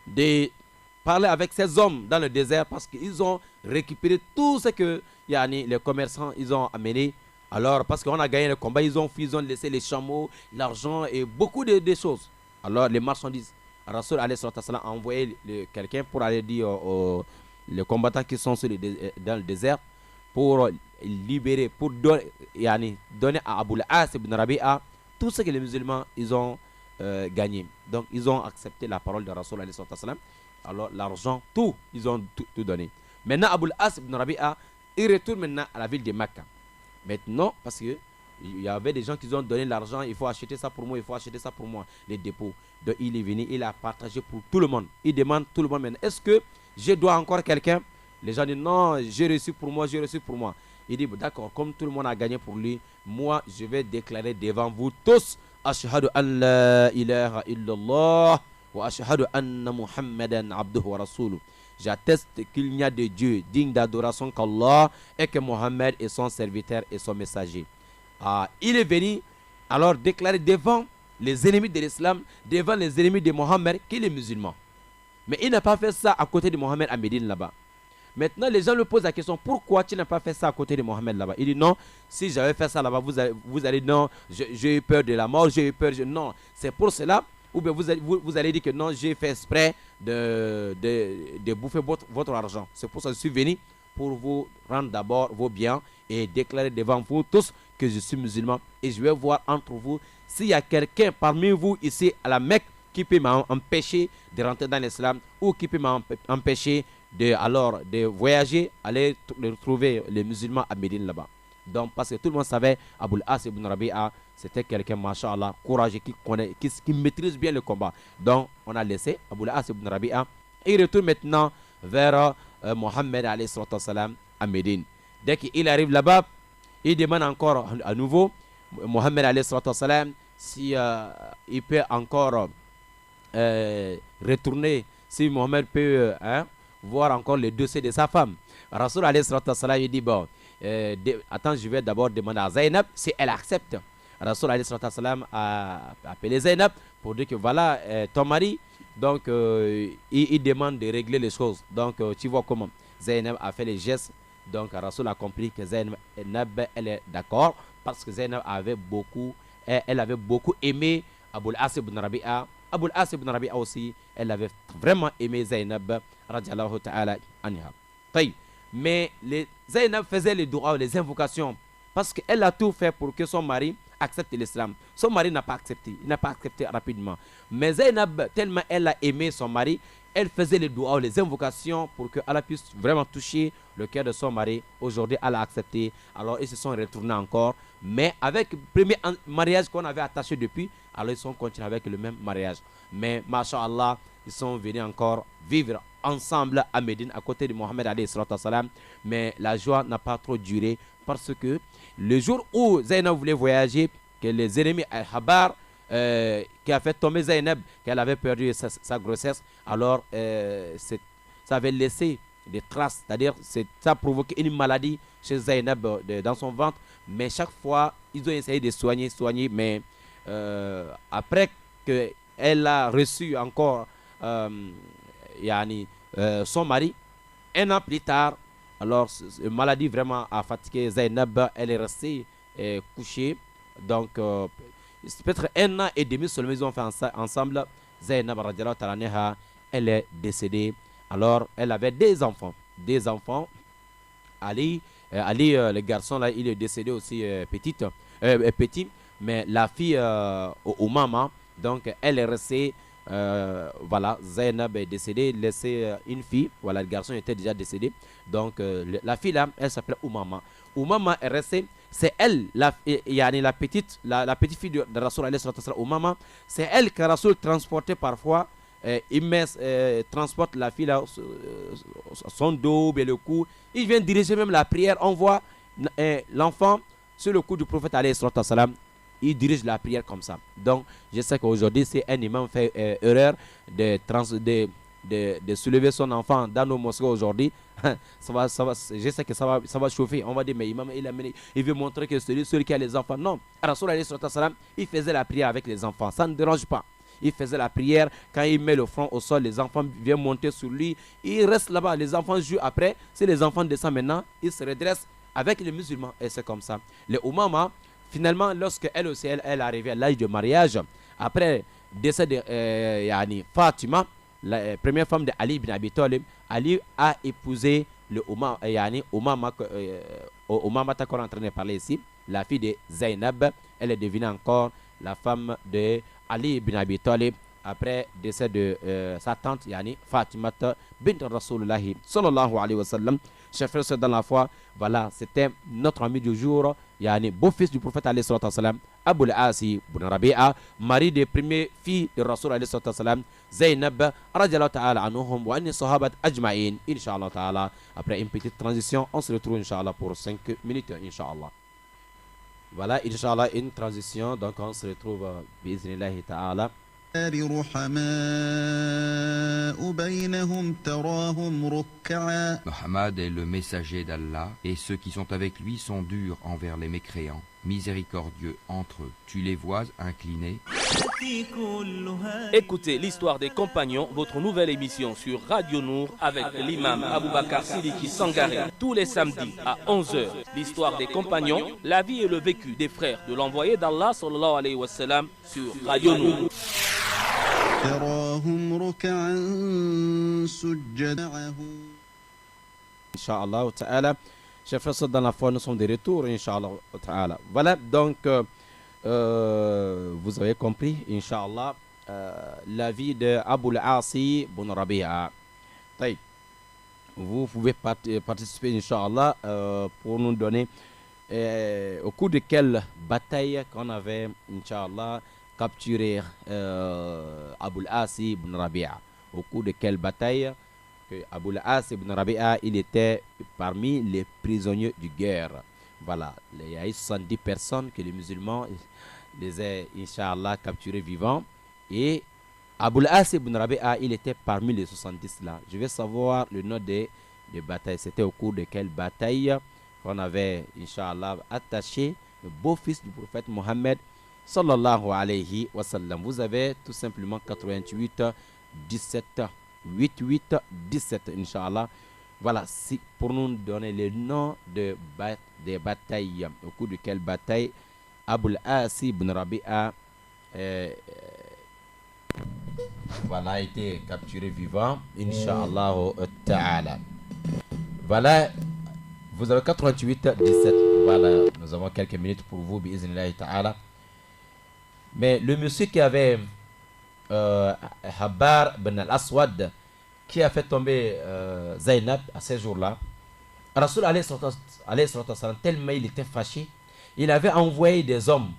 de parler avec ces hommes dans le désert parce qu'ils ont récupéré tout ce que les commerçants ils ont amené. Alors, parce qu'on a gagné le combat, ils ont laissé les chameaux, l'argent et beaucoup de choses. Alors, les marchandises. Rasoul a envoyé quelqu'un pour aller dire les combattants qui sont dans le désert pour libérer, pour donner à Abul As ibn Rabi'a tout ce que les musulmans ils ont gagné. Donc, ils ont accepté la parole de Rasoul. Alors, l'argent, tout, ils ont tout donné. Maintenant, Abul As ibn Rabi'a, il retourne maintenant à la ville de Mecca. Maintenant, parce que il y avait des gens qui ont donné l'argent, il faut acheter ça pour moi, il faut acheter ça pour moi, les dépôts. Donc, il est venu, il a partagé pour tout le monde. Il demande tout le monde maintenant, est-ce que je dois encore quelqu'un? Les gens disent, non, j'ai reçu pour moi, j'ai reçu pour moi. Il dit, d'accord, comme tout le monde a gagné pour lui, moi, je vais déclarer devant vous tous, Ashhadu an la ilaha illallah wa ashhadu anna Muhammadan abduhu wa rasuluh. J'atteste qu'il n'y a de Dieu digne d'adoration qu'Allah et que Mohammed est son serviteur et son messager. Il est venu alors déclarer devant les ennemis de l'islam, devant les ennemis de Mohammed qu'il est musulman. Mais il n'a pas fait ça à côté de Mohammed à Médine là-bas. Maintenant, les gens lui posent la question, pourquoi tu n'as pas fait ça à côté de Mohammed là-bas? Il dit non, si j'avais fait ça là-bas, vous allez non, j'ai eu peur de la mort, j'ai eu peur, non, c'est pour cela. Ou bien vous allez dire que non, j'ai fait exprès de bouffer votre argent. C'est pour ça que je suis venu pour vous rendre d'abord vos biens et déclarer devant vous tous que je suis musulman. Et je vais voir entre vous s'il y a quelqu'un parmi vous ici à la Mecque qui peut m'empêcher de rentrer dans l'islam ou qui peut m'empêcher de voyager, aller retrouver les musulmans à Médine là-bas. Donc, parce que tout le monde savait, Abul As ibn Rabi'a, c'était quelqu'un, masha'Allah, courageux, qui maîtrise bien le combat. Donc, on a laissé Abul As ibn Rabi'a. Et il retourne maintenant vers Mohammed alayhi salam à Médine. Dès qu'il arrive là-bas, il demande encore à nouveau, Mohammed alayhi salam, si il peut encore retourner, si Mohammed peut voir encore le dossier de sa femme. Rasoul alayhi salam, il dit, bon, attends, je vais d'abord demander à Zainab si elle accepte. Rasoul alayhi salam a appelé Zainab pour dire que voilà, ton mari, donc il demande de régler les choses. Donc tu vois comment Zainab a fait les gestes. Donc Rasoul a compris que Zainab elle est d'accord parce que Zainab avait beaucoup aimé Abul As ibn Rabi'a. Abul As ibn Rabi'a aussi, elle avait vraiment aimé Zainab radiallahu ta'ala anha. Mais Zainab faisait les doigts, les invocations, parce qu'elle a tout fait pour que son mari accepte l'islam. Son mari n'a pas accepté, il n'a pas accepté rapidement. Mais Zainab, tellement elle a aimé son mari, elle faisait les doigts, les invocations pour que Allah puisse vraiment toucher le cœur de son mari. Aujourd'hui, elle a accepté. Alors, ils se sont retournés encore. Mais avec le premier mariage qu'on avait attaché depuis, alors ils sont continués avec le même mariage. Mais, masha'Allah, ils sont venus encore vivre ensemble à Médine, à côté de Mohammed alayhi salatu wassalam. Mais la joie n'a pas trop duré parce que le jour où Zainab voulait voyager, que les ennemis Al-Habar, qui a fait tomber Zainab, qu'elle avait perdu sa grossesse, alors ça avait laissé des traces, c'est-à-dire ça a provoqué une maladie chez Zainab dans son ventre, mais chaque fois ils ont essayé de soigner, mais après qu'elle a reçu encore son mari, un an plus tard, alors la maladie vraiment a fatigué Zainab, elle est restée couchée, donc peut-être 1 an et demi seulement ils ont fait ensemble. Zainab radiallahu ta'ala anha, elle est décédée. Alors elle avait des enfants. Ali, le garçon là, il est décédé aussi petit, mais la fille Oumama, donc elle est restée. Voilà, Zainab est décédée, laissé une fille. Voilà, le garçon était déjà décédé. Donc la fille là, elle s'appelle Oumama. Oumama est restée. C'est elle, la petite fille de Rasoul alayhi salatu wassalam, Oumama. C'est elle que Rasoul transportait parfois. Transporte la fille là, son dos, bien le cou. Il vient diriger même la prière. On voit l'enfant sur le cou du prophète alayhi salatu wassalam. Il dirige la prière comme ça. Donc, je sais qu'aujourd'hui, si un imam fait erreur de soulever son enfant dans nos mosquées aujourd'hui, je sais que ça va chauffer. On va dire, mais imam, il veut montrer que c'est celui qui a les enfants. Non, Rasoul alayhi salatu wassalam, il faisait la prière avec les enfants. Ça ne dérange pas. Il faisait la prière. Quand il met le front au sol, les enfants viennent monter sur lui. Il reste là-bas. Les enfants jouent après. Si les enfants descendent maintenant, ils se redressent avec les musulmans. Et c'est comme ça. Les Oumama, finalement, lorsque elle aussi, elle est arrivée à l'âge de mariage, après décès de Fatima, la première femme de Ali ibn Abi Talib, Ali a épousé le Oumama qu'on est en train de parler ici, la fille de Zainab. Elle est devenue encore la femme de Ali ibn Abi Talib après décès de sa tante Fatima bint Rasulullah sallallahu alayhi wa sallam. Chers frères dans la foi, voilà, c'était notre ami du jour, beau-fils du prophète alayhi salatu wassalam, Abul Asi ibn Rabi'a, mari des premières filles de Rasul alayhi salatu wassalam, Zainab radiallahu ta'ala anhum wa anni sahabat ajma'in, inshallah ta'ala. Après une petite transition, on se retrouve inshallah pour 5 minutes inshallah. Voilà, Inch'Allah, une transition. Donc, on se retrouve, bi'iznillahi ta'ala. Muhammad est le messager d'Allah, et ceux qui sont avec lui sont durs envers les mécréants, miséricordieux entre eux. Tu les vois inclinés. Écoutez l'histoire des compagnons, votre nouvelle émission sur Radio Nour avec l'imam Aboubakar Sidiki Sangaré. Tous les samedis à 11h, l'histoire des compagnons, la vie et le vécu des frères de l'envoyé d'Allah sallallahu alayhi wa sallam sur Radio Nour. Inch'Allah ta'ala. Chers frères dans la foi, nous sommes de retour, Inch'Allah ta'ala. Voilà, donc vous avez compris, Inch'Allah, la vie de Abul Asi ibn Rabi'a. Vous pouvez participer, Inch'Allah, pour nous donner au cours de quelle bataille qu'on avait, Inch'Allah, capturé Abul Asi ibn Rabi'a. Au cours de quelle bataille que Abul As ibn Rabi'a, il était parmi les prisonniers de guerre. Voilà, il y a eu 70 personnes que les musulmans les ont, Inch'Allah, capturés vivants. Et Abul As ibn Rabi'a, il était parmi les 70 là. Je vais savoir le nom des batailles. C'était au cours de quelle bataille qu'on avait, Inch'Allah, attaché le beau-fils du prophète Mohammed sallallahu alayhi wa sallam. Vous avez tout simplement 88 17 88 17, Inch'Allah. Voilà, si pour nous donner les noms des batailles, au cours de quelle bataille Abul Asi ibn Rabi'a voilà, a été capturé vivant, Inch'Allah ta'ala. Voilà, vous avez 88 17. Voilà, nous avons quelques minutes pour vous, bi'iznillahi ta'ala. Mais le monsieur qui avait Habar ben al-Aswad, qui a fait tomber Zainab à ces jours-là, Rasoul alayhi salatu wassalam, tellement il était fâché, il avait envoyé des hommes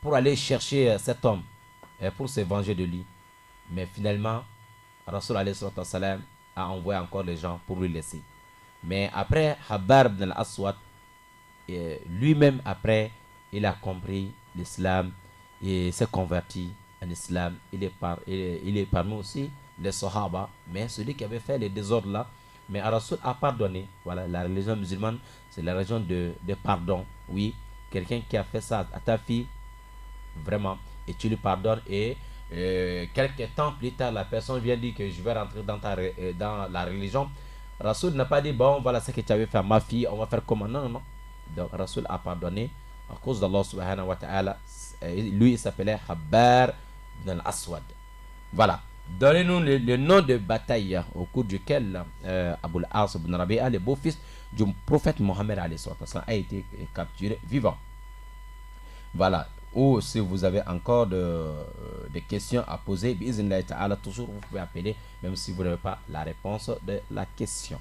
pour aller chercher cet homme pour se venger de lui. Mais finalement, Rasoul alayhi salatu wassalam a envoyé encore des gens pour lui laisser. Mais après, Habbar ibn al-Aswad, lui-même après, il a compris l'islam et s'est converti en islam. Il est parmi aussi les Sahaba, mais celui qui avait fait les désordres là, mais Rasoul a pardonné. Voilà, la religion musulmane, c'est la religion de pardon. Oui, quelqu'un qui a fait ça à ta fille, vraiment, et tu lui pardonnes, et quelques temps plus tard, la personne vient dire que je vais rentrer dans la religion. Rasoul n'a pas dit, bon, voilà ce que tu avais fait à ma fille, on va faire comment. Non, non, non. Donc Rasoul a pardonné à cause d'Allah subhanahu wa ta'ala. Lui, il s'appelait Habbar ibn al-Aswad. Voilà. Donnez-nous le nom de bataille au cours duquel Abu al-As ibn Rabi'a, le beau-fils du prophète Mohammed a été capturé vivant. Voilà. Ou si vous avez encore des questions à poser, bi'iznillahi ta'ala, toujours vous pouvez appeler, même si vous n'avez pas la réponse de la question.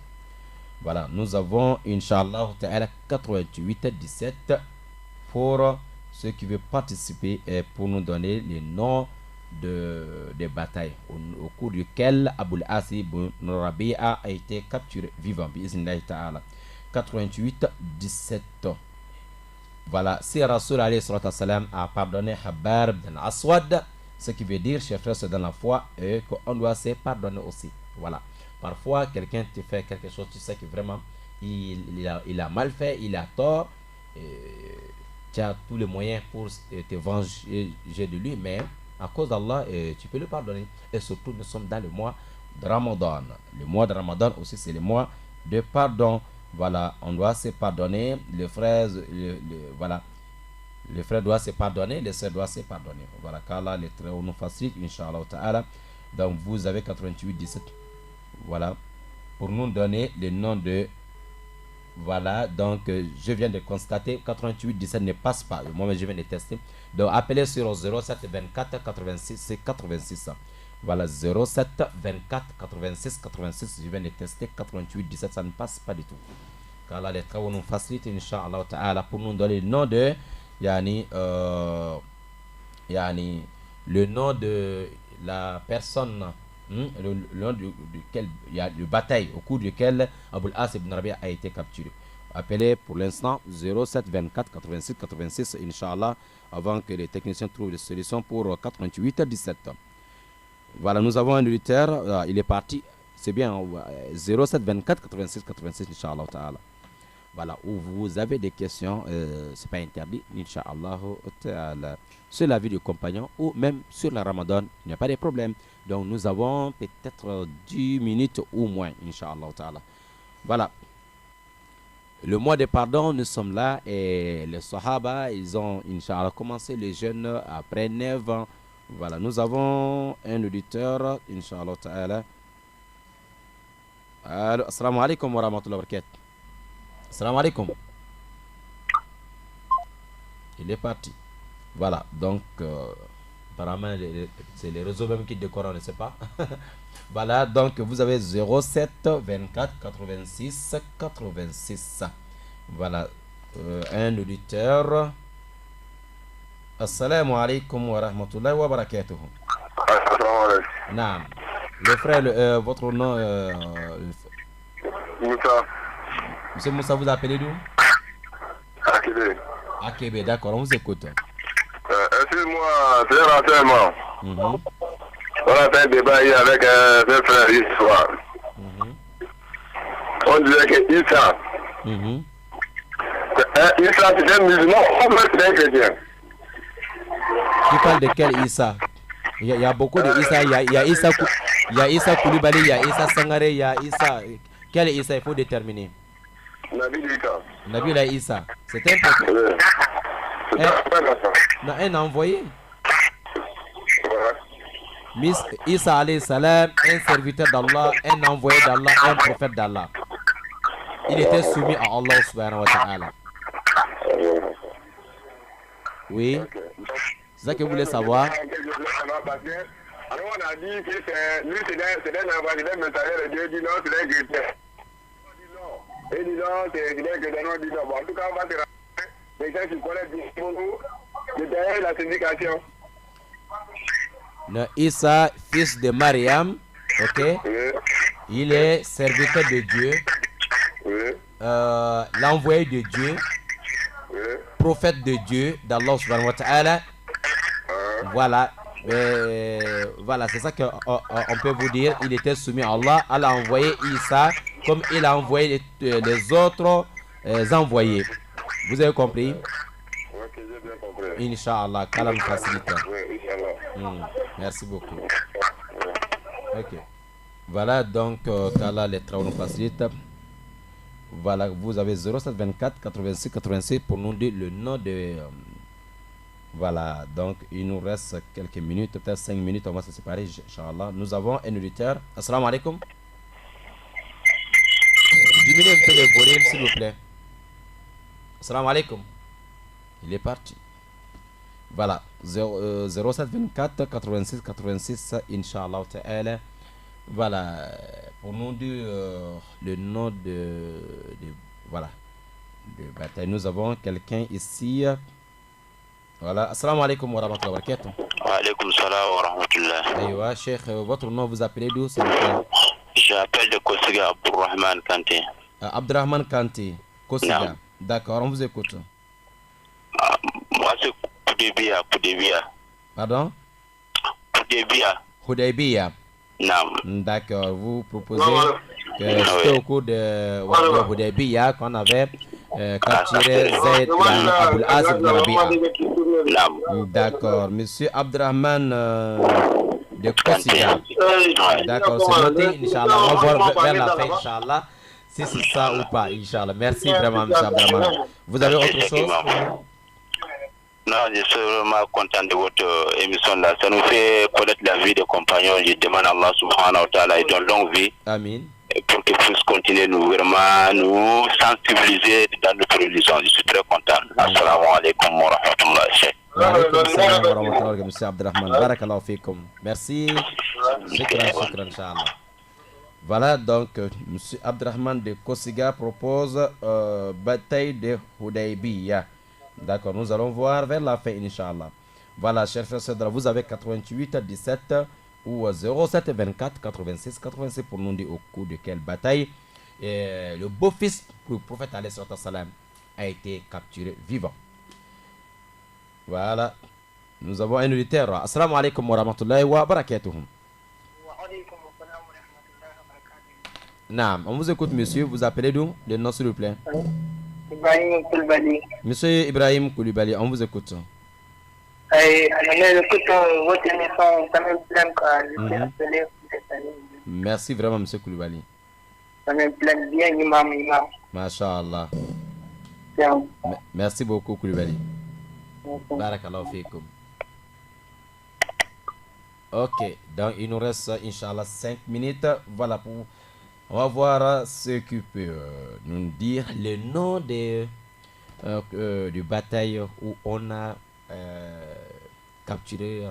Voilà, nous avons, Inch'Allah ta'ala, 88 17 pour ceux qui veulent participer et pour nous donner les noms des batailles au cours duquel Abu al-As ibn Rabi'a a été capturé vivant, bi'iznillahi ta'ala. 88 17. Voilà, si Rasoul alayhi salatu wassalam a pardonné Habbar ibn al-Aswad, ce qui veut dire, chers frères, c'est dans la foi et qu'on doit se pardonner aussi. Voilà. Parfois, quelqu'un te fait quelque chose, tu sais que vraiment, il a mal fait, il a tort, tu as tous les moyens pour te venger de lui, mais à cause d'Allah, tu peux le pardonner. Et surtout, nous sommes dans le mois de Ramadan. Le mois de Ramadan aussi, c'est le mois de pardon. Voilà, on doit se pardonner, les frères, voilà, les frères doivent se pardonner, les sœurs doivent se pardonner. Voilà, car là, les traits nous facilitent, Inch'Allah ta'ala. Donc, vous avez 88 17. Voilà, pour nous donner le nom de. Voilà, donc, je viens de constater, 88 17 ne passe pas. Moi, je viens de tester. Donc, appelez sur 07 24 86 86. Voilà, 07 24 86 86. Je viens de tester 88 17, ça ne passe pas du tout. Car là, les travaux nous facilitent, Inch'Allah ta'ala, pour nous donner le nom de le nom de la personne, le nom duquel il y a une bataille au cours duquel Abu al-As ibn Rabi'a a été capturé. Appelez pour l'instant 07 24 86 86, Inch'Allah, avant que les techniciens trouvent des solutions pour 88 17. Voilà, nous avons un auditeur, il est parti, c'est bien, 07 24 86 86, Inch'Allah ta'ala. Voilà, où vous avez des questions, c'est pas interdit, Inch'Allah ta'ala, sur la vie du compagnon ou même sur la Ramadan, il n'y a pas de problème. Donc nous avons peut-être 10 minutes ou moins, Inch'Allah ta'ala. Voilà. Le mois de pardon, nous sommes là et les Sahaba, ils ont, Inch'Allah, commencé les jeûnes après 9 ans. Voilà, nous avons un auditeur, Inch'Allah ta'ala. Allô, assalamu alaikum wa rahmatullahi wa barakatuh. Assalamu alaikum. Il est parti. Voilà, donc, apparemment, c'est les réseaux même qui décorent, on ne sait pas. Voilà, donc vous avez 07 24 86 86. Voilà, un auditeur. Assalamu alaikum wa rahmatullahi wa barakatuh. Naam. Le frère, votre nom Moussa. Monsieur Moussa, vous appelez d'où? Akébé. Akébé, d'accord, on vous écoute. Excuse-moi, c'est un renseignement. On a fait un débat hier avec un frère hier soir. On disait que Issa, Issa c'est un musulman ou c'est un chrétien? Tu parles de quel Issa? Il y a beaucoup de Issa. Il y a Issa Koulibaly, il y a Issa Sangaré, il y a Issa. Quel Issa il faut déterminer? Nabi Issa. C'est un prophète. Un envoyé. Miss Issa alayhi salam, un serviteur d'Allah, un envoyé d'Allah, un prophète d'Allah. Il était soumis à Allah subhanahu wa ta'ala. Oui. C'est ça que vous voulez savoir. Alors on a dit que lui c'est un envoyé, c'est un messager de Dieu, dit non, c'est un chrétien. On dit non. Et dit non, c'est un chrétien, on dit non. Bon, en tout cas, on va se rappeler des gens qui connaissent bien pour nous, de derrière la syndication. Le Issa, fils de Mariam, ok, Oui. il est serviteur de Dieu, Oui. l'envoyé de Dieu, Oui. prophète de Dieu, d'Allah subhanahu wa ta'ala. Voilà, voilà, c'est ça qu'on peut vous dire. Il était soumis à Allah. Allah a envoyé Issa comme il a envoyé les autres envoyés. Vous avez compris? Ok, j'ai bien compris. Inch'Allah, qu'Allah nous facilite. Oui, Inch'Allah. Merci beaucoup. Ok. Voilà, donc, qu'Allah les travaux nous facilite. Voilà, vous avez 0724 86 86 pour nous dire le nom de... voilà, donc il nous reste quelques minutes, peut-être 5 minutes, on va se séparer, Inch'Allah. Nous avons un auditeur. Assalamu alaikum. Diminuez un peu le volume, s'il vous plaît. Assalamu alaikum. Il est parti. Voilà, 0724 86 86, Inch'Allah ta'ala. Voilà, pour nous dire le nom voilà, de bataille. Nous avons quelqu'un ici. Voilà, assalamu alaikum wa rahmatullahi wa barakatuh. Wa alaikum salam wa rahmatullah. Aywa, Cheikh, votre nom, vous appelez d'où, s'il vous plaît? J'appelle de Kosiga Abdurrahman Kanté. Abdurrahman Kanté, Kosiga. Non. D'accord, on vous écoute. Moi, c'est Koudébia. Pardon? Koudébia. Hudaybiyah. Non. D'accord, vous proposez que c'était au cours de Hudaybiyah qu'on avait capturé Zayd Abul As ibn Rabi'a. Non. D'accord, monsieur Abdurrahman de Kosiga. D'accord, c'est noté, Inch'Allah. On va voir vers la fin, Inch'Allah, si c'est ça ou pas, Inch'Allah. Merci vraiment, monsieur Abdurrahman. Vous avez autre chose? Non, je suis vraiment content de votre émission là. Ça nous fait connaître la vie des compagnons. Je demande à Allah subhanahu wa ta'ala et donne longue vie. Amin. Pour qu'ils puissent continuer nous sensibiliser dans notre religion. Je suis très content. Assalamu alaikum wa rahmatullah. Wa alaikum salam wa rahmatullah, monsieur Abdurrahman. Barakallahu fikum. Merci. Shukran, Inch'Allah. Voilà, donc, monsieur Abdurrahman de Kosiga propose bataille de Hudaybiyah. D'accord, nous allons voir vers la fin, Inch'Allah. Voilà, chers frères et sœurs, vous avez 88 17 ou 07 24 86 86 pour nous dire au cours de quelle bataille le beau-fils du prophète alayhi salam a été capturé vivant. Voilà, nous avons un auditeur. Assalamu alaikum wa rahmatullahi wa barakatuh. Wa alaikum assalam wa rahmatullahi wa barakatuh. Naam, on vous écoute, monsieur. Vous appelez d'où? Le nom, s'il vous plaît. Ibrahim Koulibaly. Monsieur Ibrahim Koulibaly, on vous écoute. J'écoute votre émission, ça me plaît quand je suis appelé. Merci vraiment, monsieur Koulibaly. Ça me plaît bien, imam. Masha'Allah. Merci beaucoup, Koulibaly. Barakallahu fikum. Ok, donc il nous reste, Inch'Allah, 5 minutes. Voilà, on va voir ce qui peut nous dire le nom de bataille où on a capturé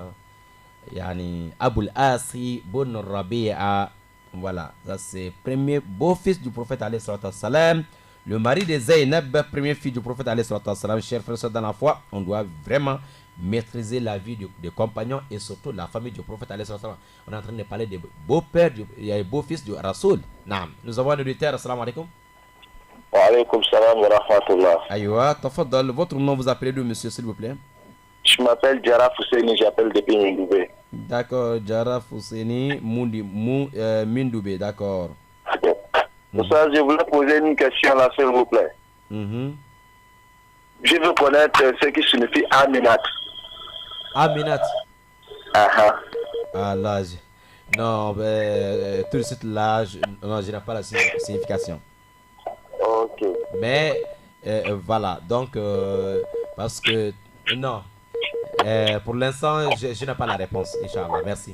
Yani Abul Asi Ibn Rabi'a. Voilà, ça c'est le premier beau-fils du prophète alayhi salam, le mari de Zaynab, premier fils du prophète alayhi salam. Chers frères dans la foi, on doit vraiment maîtriser la vie des compagnons et surtout la famille du prophète alayhi salam. On est en train de parler des beaux-pères, il y a les beaux-fils du Rasoul. Naam. Nous avons un auditeur. Assalamu alaikum. Wa alaikum salam wa rahmatullah. Aywa, tafaddal. Votre nom, vous appelez d'où, monsieur, s'il vous plaît? Je m'appelle Jaraf Husseini, j'appelle depuis Mindoubé. D'accord, Jaraf Husseini Mindoubé, d'accord. Pour ça, je voulais poser une question là, s'il vous plaît. Je veux connaître ce qui signifie Aminat. Aminat. Ah, l'âge. Non, tout de suite, l'âge, non, je n'ai pas la signification. Ok. Mais, voilà, donc, parce que, non, pour l'instant, je n'ai pas la réponse, Inch'Allah, merci.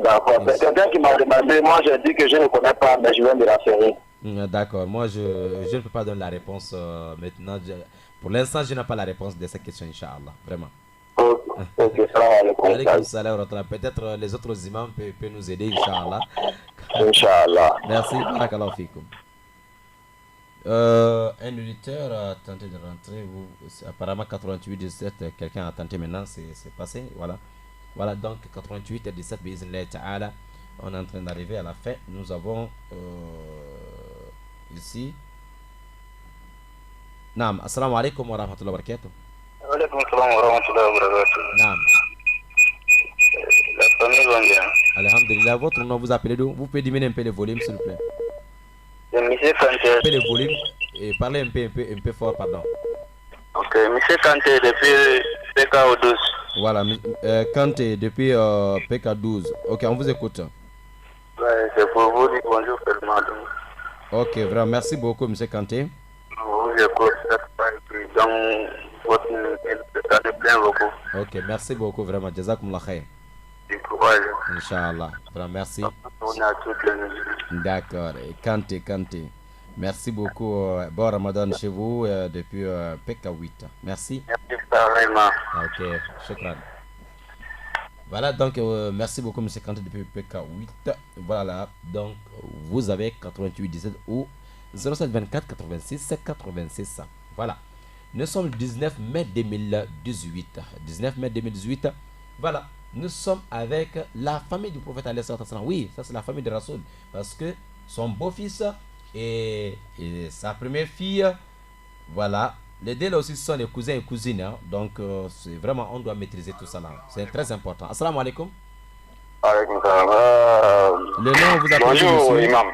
D'accord, c'est quelqu'un qui m'a demandé, moi j'ai dit que je ne connais pas, mais je viens de la série. D'accord, moi je ne peux pas donner la réponse maintenant. Pour l'instant, je n'ai pas la réponse de cette question, Inch'Allah, vraiment. Ok, salam alaikum. Alaykoum salam wa rahmatullah. Peut-être les autres imams peuvent nous aider, Inch'Allah. Inch'Allah. Merci, barakallahu fikum. Un auditeur a tenté de rentrer. Apparemment 88 17, quelqu'un a tenté maintenant, c'est passé. Voilà. Voilà, donc 88 et 17, bismillah ta'ala. On est en train d'arriver à la fin. Nous avons ici. Naam, assalamu alaikum wa rahmatullahi wa barakatuh. Wa alaikum salam wa rahmatullahi wa barakatuh. Naam. La famille va bien. Alhamdulillah, votre nom, vous appelez d'où? Vous pouvez diminuer un peu le volume, s'il vous plaît. C'est Monsieur Kanté. Un peu le volume et parlez un peu fort, pardon. Ok, Monsieur Kanté depuis PKO 12. Voilà, Kanté depuis PK12. Ok, on vous écoute. Ouais, c'est pour vous dire bonjour seulement. Ok, vraiment, merci beaucoup, monsieur Kanté. Vous écoutez cette fois et puis donc votre ça me plaît beaucoup. Ok, merci beaucoup, vraiment. Jazakumullah khair. Du courage. Inch'Allah. Vraiment, merci. On a toutes les musiques. D'accord. Et Kanté. Merci beaucoup. Bon Ramadan chez vous depuis PK8. Merci. Merci pareillement. Ok, shukran. Voilà, donc merci beaucoup, monsieur Kanté depuis PK8. Voilà, donc vous avez 88 17 ou 07 24 86 86. Voilà. Nous sommes le 19 mai 2018. 19 mai 2018. Voilà. Nous sommes avec la famille du prophète alayhi salatu wassalam. Oui, ça c'est la famille de Rasoul. Parce que son beau-fils et sa première fille, voilà. Les deux là aussi sont les cousins et cousines. Hein. Donc c'est vraiment, on doit maîtriser tout ça là. C'est très important. Assalamu alaikum. Alaikum salam. Le nom, vous appelez Bonjour, monsieur. imam.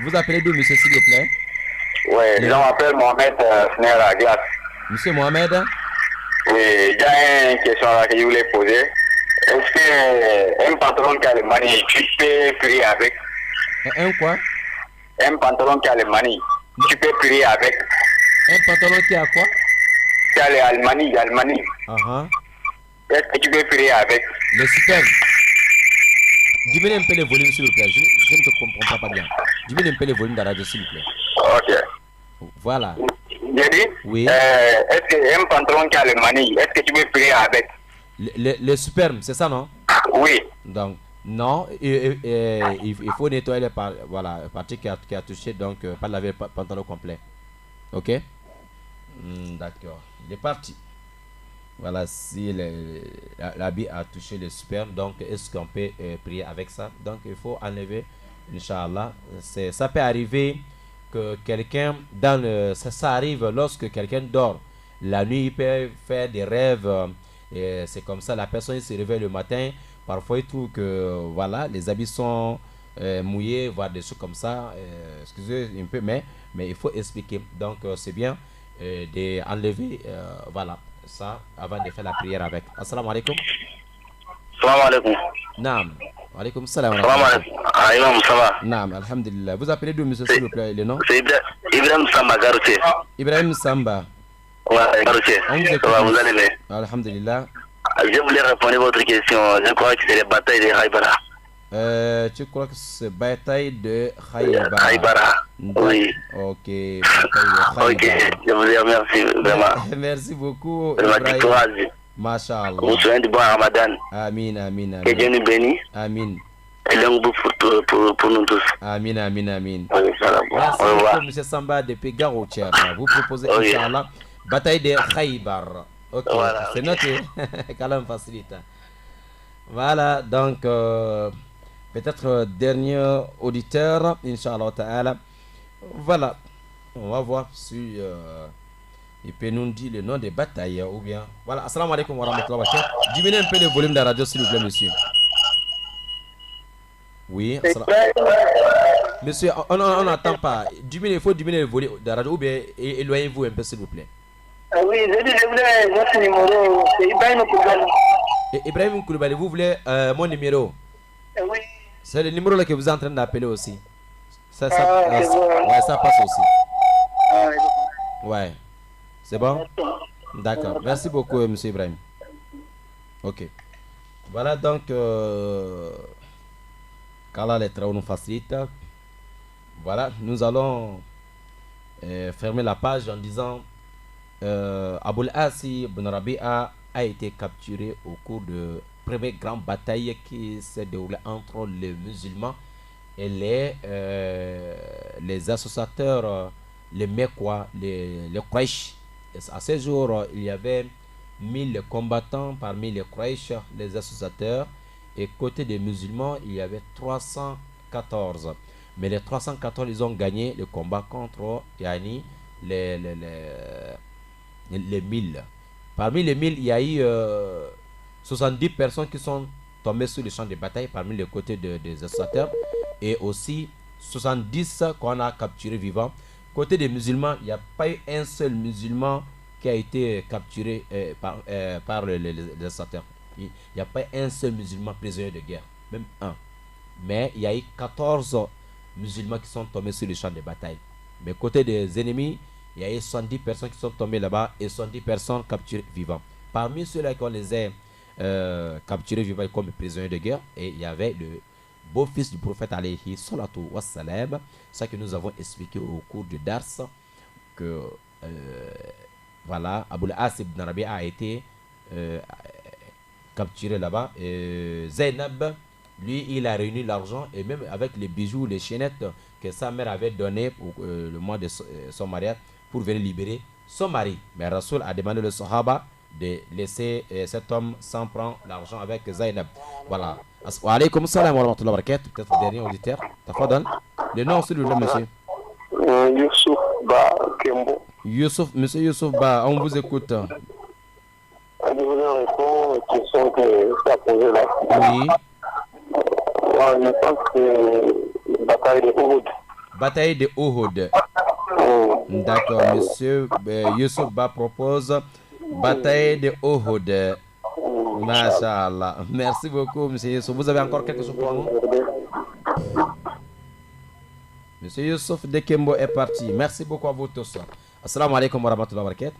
Vous appelez d'où, monsieur, s'il vous plaît? Oui, je m'appelle Mohamed Snera Glass. Monsieur Mohamed. Oui, j'ai une question là que je voulais poser. Est-ce qu'un pantalon qui a le mani, tu peux prier avec? Un quoi? Un pantalon qui a le mani, tu peux prier avec? Un pantalon qui a quoi? Qui a le almani, Est-ce que tu peux prier avec? Le super. Diminuez un peu le volume, s'il vous plaît. Je ne te comprends pas bien. Diminuez un peu le volume de la radio, s'il vous plaît. Ok. Voilà. J'ai dit? Oui. Est-ce qu'un pantalon qui a le mani, est-ce que tu peux prier avec? Le superbe, c'est ça, non? Oui. Donc, non, il faut nettoyer les parties qui a touché, donc pas laver le pantalon complet. Ok? D'accord. Il est parti. Voilà, si l'habit a touché le sperme, donc est-ce qu'on peut prier avec ça? Donc il faut enlever, Inch'Allah. Ça peut arriver que quelqu'un, ça arrive lorsque quelqu'un dort. La nuit, il peut faire des rêves. Et c'est comme ça, la personne il se réveille le matin. Parfois, il trouve que voilà, les habits sont mouillés, voire des choses comme ça. Excusez un peu, mais il faut expliquer. Donc, c'est bien d'enlever voilà, ça avant de faire la prière avec. Assalamu alaikum. Salam alaikum. Naam. Alaikum salam. Salam alaikum. Ah, imam, ça va? Naam, alhamdulillah. Vous appelez d'où, monsieur, s'il vous plaît, le nom? C'est Ibrahim Samba Garoutier. Ibrahim Samba. Ouais, Garoutier. Ça va, vous allez bien? Alhamdulillah. Je voulais répondre à votre question. Je crois que c'est la bataille de Haïbara. Tu crois que c'est bataille de Haïbara? Haïbara. Oui. Ok. Ok, je vous remercie vraiment. Merci beaucoup. Vraiment du courage. Masha'Allah. Vous souhaitez du bon Ramadan. Amin, amin, Que Dieu amin. nous bénisse. Amin. Et longue bouffe pour nous tous. Amin, amin, amin. Oui, salam. Merci Au revoir. beaucoup, M. Samba depuis Garoutier. Vous proposez, Oui. Inch'Allah, bataille de Haïbar. Ok, Voilà, c'est ok. noté. Kalam facilite. Voilà, donc, peut-être dernier auditeur, Inch'Allah Ta'ala. Voilà, on va voir si il peut nous dire le nom des batailles ou bien. Voilà, assalamu alaikum wa rahmatullahi wa barakatuh. Diminuez un peu le volume de la radio, s'il vous plaît, monsieur. Oui, monsieur, on n'entend pas. Il faut diminuer le volume de la radio ou bien éloignez-vous un peu, s'il vous plaît. Oui, je voulais votre numéro. C'est Ibrahim Koulibaly. Ibrahim Koulibaly, vous voulez mon numéro? Oui. C'est le numéro là que vous êtes en train d'appeler aussi. Ça, c'est bon. ouais, ça passe aussi. Ah, Ouais. C'est bon? d'accord. D'accord. Merci beaucoup, monsieur Ibrahim. Ok. Voilà donc. Qu'Allah les travaux nous facilite. Voilà, nous allons fermer la page en disant Aboul Asi ibn Rabi'a a été capturé au cours de première grande bataille qui s'est déroulée entre les musulmans et les associateurs, les Mekwa, les Quraysh. À ce jour, il y avait 1000 combattants parmi les Quraysh, les associateurs, et côté des musulmans, il y avait 314. Mais les 314, ils ont gagné le combat contre Yani, les 1000. Parmi les 1000, il y a eu 70 personnes qui sont tombées sur les champs de bataille parmi les côtés des associateurs, et aussi 70 qu'on a capturés vivants. Côté des musulmans, il n'y a pas eu un seul musulman qui a été capturé par les associateurs. Il n'y a pas un seul musulman prisonnier de guerre, même un. Mais il y a eu 14 musulmans qui sont tombés sur les champs de bataille. Mais côté des ennemis, il y a eu 70 personnes qui sont tombées là-bas et 70 personnes capturées vivants. Parmi ceux-là qu'on les a capturés vivants comme prisonniers de guerre, et il y avait le beau-fils du prophète alayhi salatu wassalam, ça que nous avons expliqué au cours du Dars, que voilà, Abul As ibn Rabi'a a été capturé là-bas. Zainab, lui, il a réuni l'argent et même avec les bijoux, les chaînettes que sa mère avait donné pour le mois de son mariage pour venir libérer son mari. Mais Rasoul a demandé le Sahaba de laisser cet homme sans prendre l'argent avec Zainab. Voilà. Wa alaykum salam wa rahmatullahi wa barakatuh. Peut-être le dernier auditeur. Tafadal. Le nom, s'il vous plaît, monsieur. Youssouf Ba Kembo. Monsieur Youssouf Ba, on vous écoute. Je voulais répondre aux questions que ça a posées là. Oui. Je pense que bataille de Uhud. Bataille de Uhud. D'accord, monsieur Youssouf Ba propose bataille de Uhud. Masha'Allah. Merci beaucoup, monsieur Youssouf. Vous avez encore quelque chose pour nous? Monsieur Youssouf de Kembo est parti. Merci beaucoup à vous tous. Assalamu alaikum wa rahmatullahi wa barakatuh.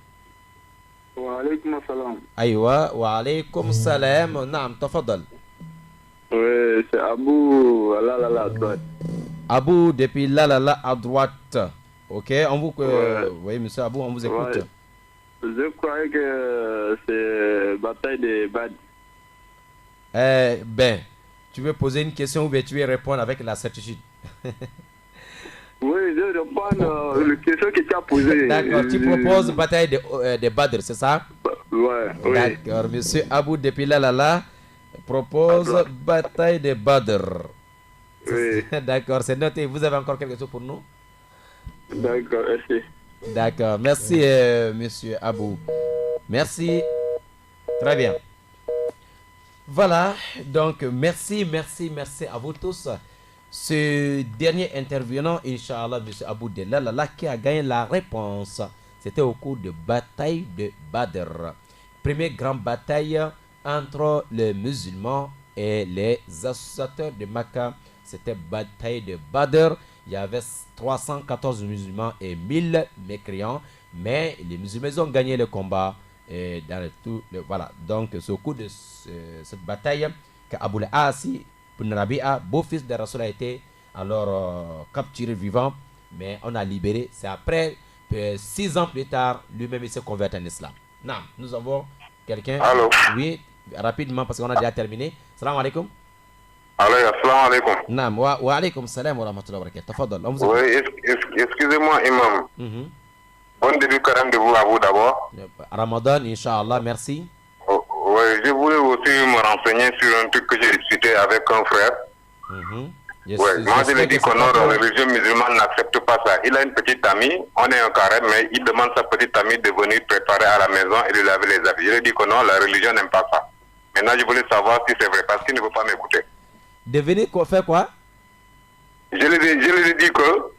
Wa alaykum salam. Aywa, wa alaykum salam. Naam, tafadal. Oui, c'est Abou Lalala à droite. Abou depuis Lalala à droite. Ok, on vous... oui, monsieur Abou, on vous écoute. Ouais. Je croyais que c'est bataille de Bad. Ben, tu veux poser une question ou bien tu veux répondre avec la certitude? Oui, je réponds la question que tu as posée. D'accord, tu proposes bataille de Badr, c'est ça? Ouais, oui. D'accord, monsieur Abou depuis Lalala propose bataille de Badr. Oui. D'accord, c'est noté. Vous avez encore quelque chose pour nous? D'accord, merci. D'accord, merci monsieur Abou. Merci. Très bien. Voilà, donc merci à vous tous. Ce dernier intervenant, Inch'Allah, monsieur Abou de Lalala, qui a gagné la réponse. C'était au cours de bataille de Badr. Première grande bataille entre les musulmans et les associateurs de Makkah. C'était bataille de Badr. Il y avait 314 musulmans et 1000 mécréants. Mais les musulmans ont gagné le combat. Et dans tout, voilà. Donc, c'est au cours de cette bataille qu'Aboul Asi ibn Rabi'a, beau-fils de Rasoul, a été alors capturé vivant. Mais on a libéré. C'est après, 6 ans plus tard, lui-même il s'est converti en islam. Non, nous avons quelqu'un. Allô? Oui, rapidement parce qu'on a déjà terminé. Salam alaikum. Allô, assalamu alaikum. Naam, wa alaykum salam wa rahmatullahi wa barakatuh. Tafadal. Oui, excusez-moi, imam. Bon début carême de vous à vous d'abord. Ramadan, Inch'Allah, merci. Oui, je voulais aussi me renseigner sur un truc que j'ai discuté avec un frère. Moi je lui ai dit que notre religion musulmane n'accepte pas ça. Il a une petite amie, on est un carême, mais il demande sa petite amie de venir préparer à la maison et de laver les habits. Je lui ai dit que non, la religion n'aime pas ça. Maintenant je voulais savoir si c'est vrai, parce qu'il ne veut pas m'écouter. De venir faire quoi? Je lui ai dit que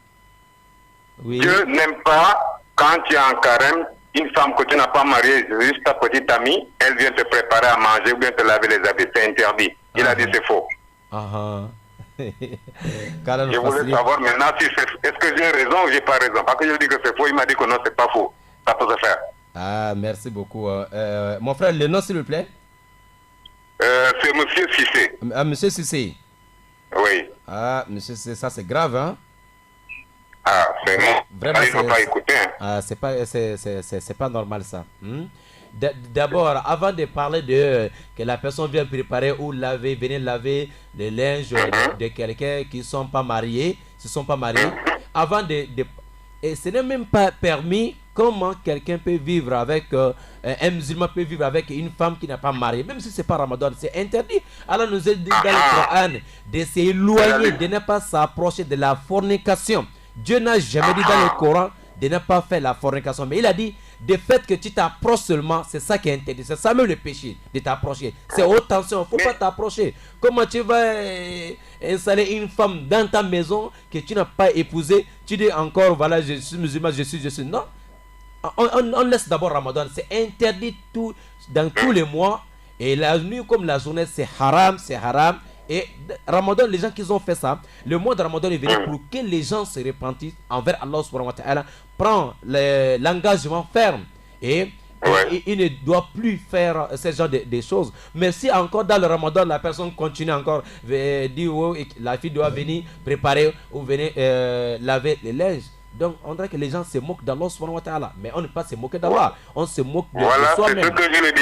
Dieu n'aime pas quand tu es en carême, une femme que tu n'as pas mariée, juste ta petite amie, elle vient te préparer à manger ou bien te laver les habits. C'est interdit. Il a dit c'est faux. Je voulais savoir maintenant si est-ce que j'ai raison ou j'ai pas raison. Parce que je lui dis que c'est faux, il m'a dit que non, c'est pas faux. Ça peut se faire. Ah, merci beaucoup. Mon frère, le nom s'il vous plaît? C'est monsieur Cissé. Monsieur Cissé. Oui. Ah, monsieur Cissé, ça c'est grave, hein? Ah, c'est non. Vraiment, il ne faut pas écouter. Ah, c'est pas normal ça. d'abord, avant de parler de que la personne vient préparer ou laver, venir laver les linges de quelqu'un qui ne sont pas mariés, avant et ce n'est même pas permis. Comment quelqu'un peut vivre avec un musulman peut vivre avec une femme qui n'est pas mariée, même si c'est pas Ramadan, c'est interdit. Alors nous a dit dans le Coran de s'éloigner, de ne pas s'approcher de la fornication. Dieu n'a jamais dit dans le Coran de ne pas faire la fornication, mais il a dit de fait que tu t'approches seulement, c'est ça qui est interdit. C'est ça même le péché, de t'approcher. C'est haute tension, il ne faut pas t'approcher. Comment tu vas installer une femme dans ta maison que tu n'as pas épousée, tu dis encore voilà je suis musulman, je suis non. On laisse d'abord Ramadan, c'est interdit dans tous les mois, et la nuit comme la journée c'est haram. Et Ramadan, les gens qui ont fait ça, le mois de Ramadan est venu pour que les gens se repentissent envers Allah subhanahu wa ta'ala, prend l'engagement ferme et il ne doit plus faire ce genre de choses. Mais si encore dans le Ramadan la personne continue encore, dit oh, la fille doit venir préparer ou venir laver les linges. Donc on dirait que les gens se moquent d'Allah subhanahu wa ta'ala. Mais on ne peut pas se moquer d'Allah, on se moque de soi-même.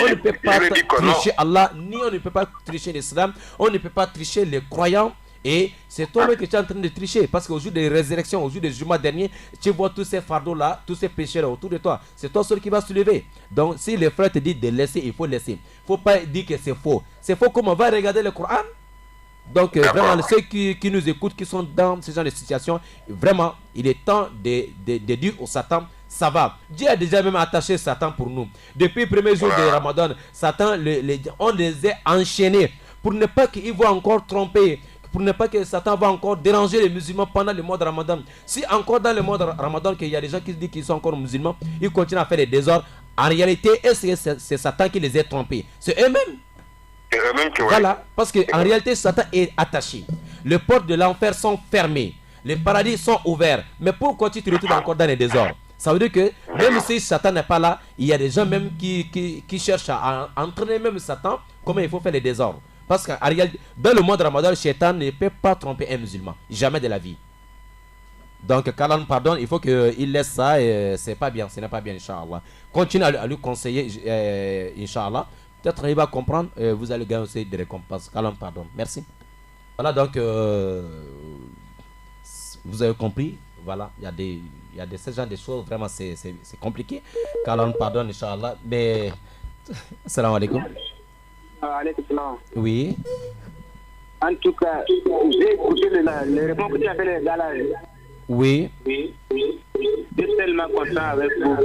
On ne peut pas tricher Allah, ni on ne peut pas tricher l'islam, on ne peut pas tricher les croyants. Et c'est toi-même que tu es en train de tricher. Parce qu'au jour de résurrection, au jour du jumat dernier, tu vois tous ces fardeaux là, tous ces péchés là autour de toi. C'est toi seul qui va se lever. Donc si les frères te disent de laisser, il faut laisser. Il ne faut pas dire que c'est faux. C'est faux comme on va regarder le Coran. Donc vraiment ceux qui nous écoutent, qui sont dans ce genre de situation, vraiment il est temps de dire au Satan ça va. Dieu a déjà même attaché Satan pour nous. Depuis le premier jour de Ramadan, Satan, on les a enchaînés pour ne pas qu'ils vont encore tromper, pour ne pas que Satan va encore déranger les musulmans pendant le mois de Ramadan. Si encore dans le mois de Ramadan qu'il y a des gens qui se disent qu'ils sont encore musulmans, ils continuent à faire des désordres, en réalité c'est Satan qui les a trompés. C'est eux-mêmes. Voilà, parce qu'en réalité Satan est attaché. Les portes de l'enfer sont fermées, les paradis sont ouverts. Mais pourquoi tu te retrouves encore dans les désordres? Ça veut dire que même si Satan n'est pas là, il y a des gens même qui cherchent à entraîner même Satan comment il faut faire les désordres. Parce qu'en réalité, dans le mois de Ramadan, le Shaitan ne peut pas tromper un musulman, jamais de la vie. Donc qu'Allah nous pardonne, il faut qu'il laisse ça, et c'est pas bien, ce n'est pas bien, Inch'Allah. Continue à lui conseiller, Inch'Allah. Peut-être il va comprendre, vous allez gagner aussi des récompenses. Qu'Allah nous pardonne. Merci. Voilà, donc vous avez compris. Voilà, il y a ce genre de choses, vraiment c'est compliqué. Qu'Allah nous pardonne, Inch'Allah. Mais, salam alaikum. Oui. En tout cas, j'ai écouté les réponses que tu as fait les gars. Oui. Je suis tellement content avec vous.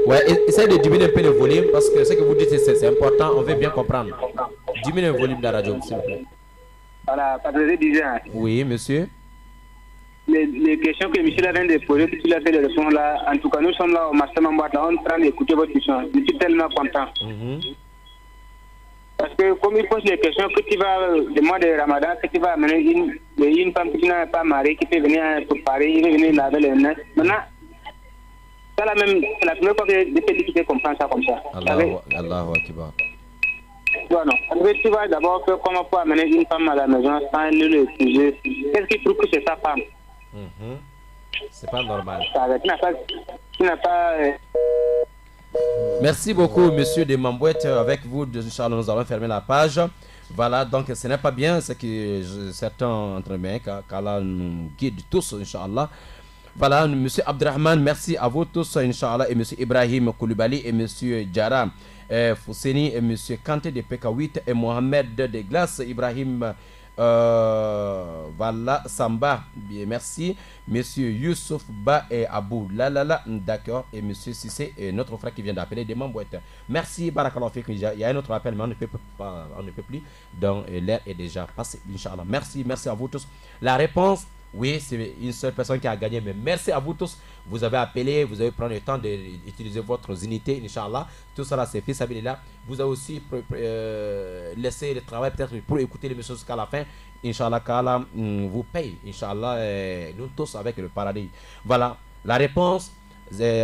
Ouais, essayez de diminuer un peu le volume parce que ce que vous dites c'est important, on veut bien comprendre. Diminuez le volume de la radio, s'il vous plaît. Voilà, parce que je disais. Oui, monsieur. Les questions que Michel vient de poser, que tu l'as fait les réponses là, en tout cas, nous sommes là au Master Mambouata, on est en train d'écouter votre question. Je suis tellement content. Parce que comme il pose les questions que tu vas, le mois de Ramadan, que tu vas amener une femme qui n'a pas mariée, qui peut venir pour Paris, il veut venir laver les mains. Maintenant, c'est la première fois que je peux dire que tu comprends ça comme ça. Allahu Akbar. Voilà. Tu vas d'abord comment pour amener une femme à la maison sans le sujet. Qu'est-ce qui prouve que c'est sa femme? C'est pas normal. Tu n'as pas Merci beaucoup, monsieur de Mambouette. Avec vous, Inch'Allah, nous allons fermer la page. Voilà, donc ce n'est pas bien ce que certains entre bien qu'Allah nous guide tous, Inch'Allah. Voilà, monsieur Abdrahman, merci à vous tous, Inch'Allah, et monsieur Ibrahim Koulibaly, et monsieur Djara Fousseni, et monsieur Kanté de PK8, et Mohamed de Glace, Ibrahim voilà, Samba, bien, merci. Monsieur Youssouf Ba et Abou Lalala, d'accord. Et monsieur Sissé, et notre frère qui vient d'appeler des Mambouettes. Merci, Barakallah Fik. Il y a un autre appel, mais on ne peut plus. Donc, l'air est déjà passé, Inch'Allah. Merci à vous tous. La réponse, oui, c'est une seule personne qui a gagné, mais merci à vous tous. Vous avez appelé, vous avez pris le temps d'utiliser votre unité, Inch'Allah. Tout cela, c'est fait, là. Vous avez aussi laissé le travail peut-être pour écouter l'émission jusqu'à la fin. Inch'Allah, qu'Allah vous paye, Inch'Allah, nous tous avec le paradis. Voilà, la réponse,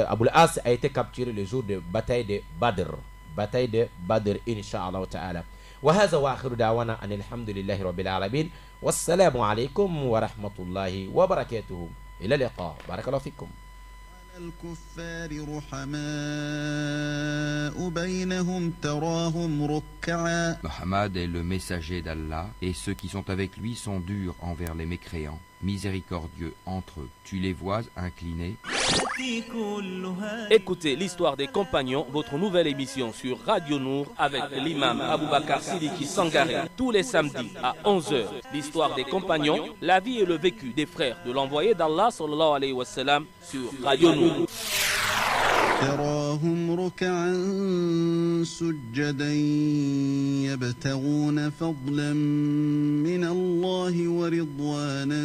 Aboul As a été capturé le jour de bataille de Badr. Bataille de Badr, Inch'Allah ta'ala. وهذا وآخر دعوانا أن الحمد لله رب العالمين والسلام عليكم ورحمة الله وبركاته إلى اللقاء بارك الله فيكم. الكفار رحماء بينهم تراهم ركعا. Mohammed est le messager d'Allah, et ceux qui sont avec lui sont durs envers les mécréants, miséricordieux entre eux. Tu les vois inclinés. Écoutez l'histoire des compagnons, votre nouvelle émission sur Radio Nour avec l'imam Aboubakar Sidiki Sangaré. Tous les samedis à 11h, l'histoire des compagnons, la vie et le vécu des frères de l'envoyé d'Allah sallallahu alayhi wa sallam sur Radio Nour. تراهم ركعا سجدا يبتغون فضلا من الله ورضوانا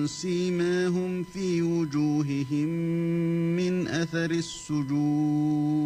سيماهم في وجوههم من أثر السجود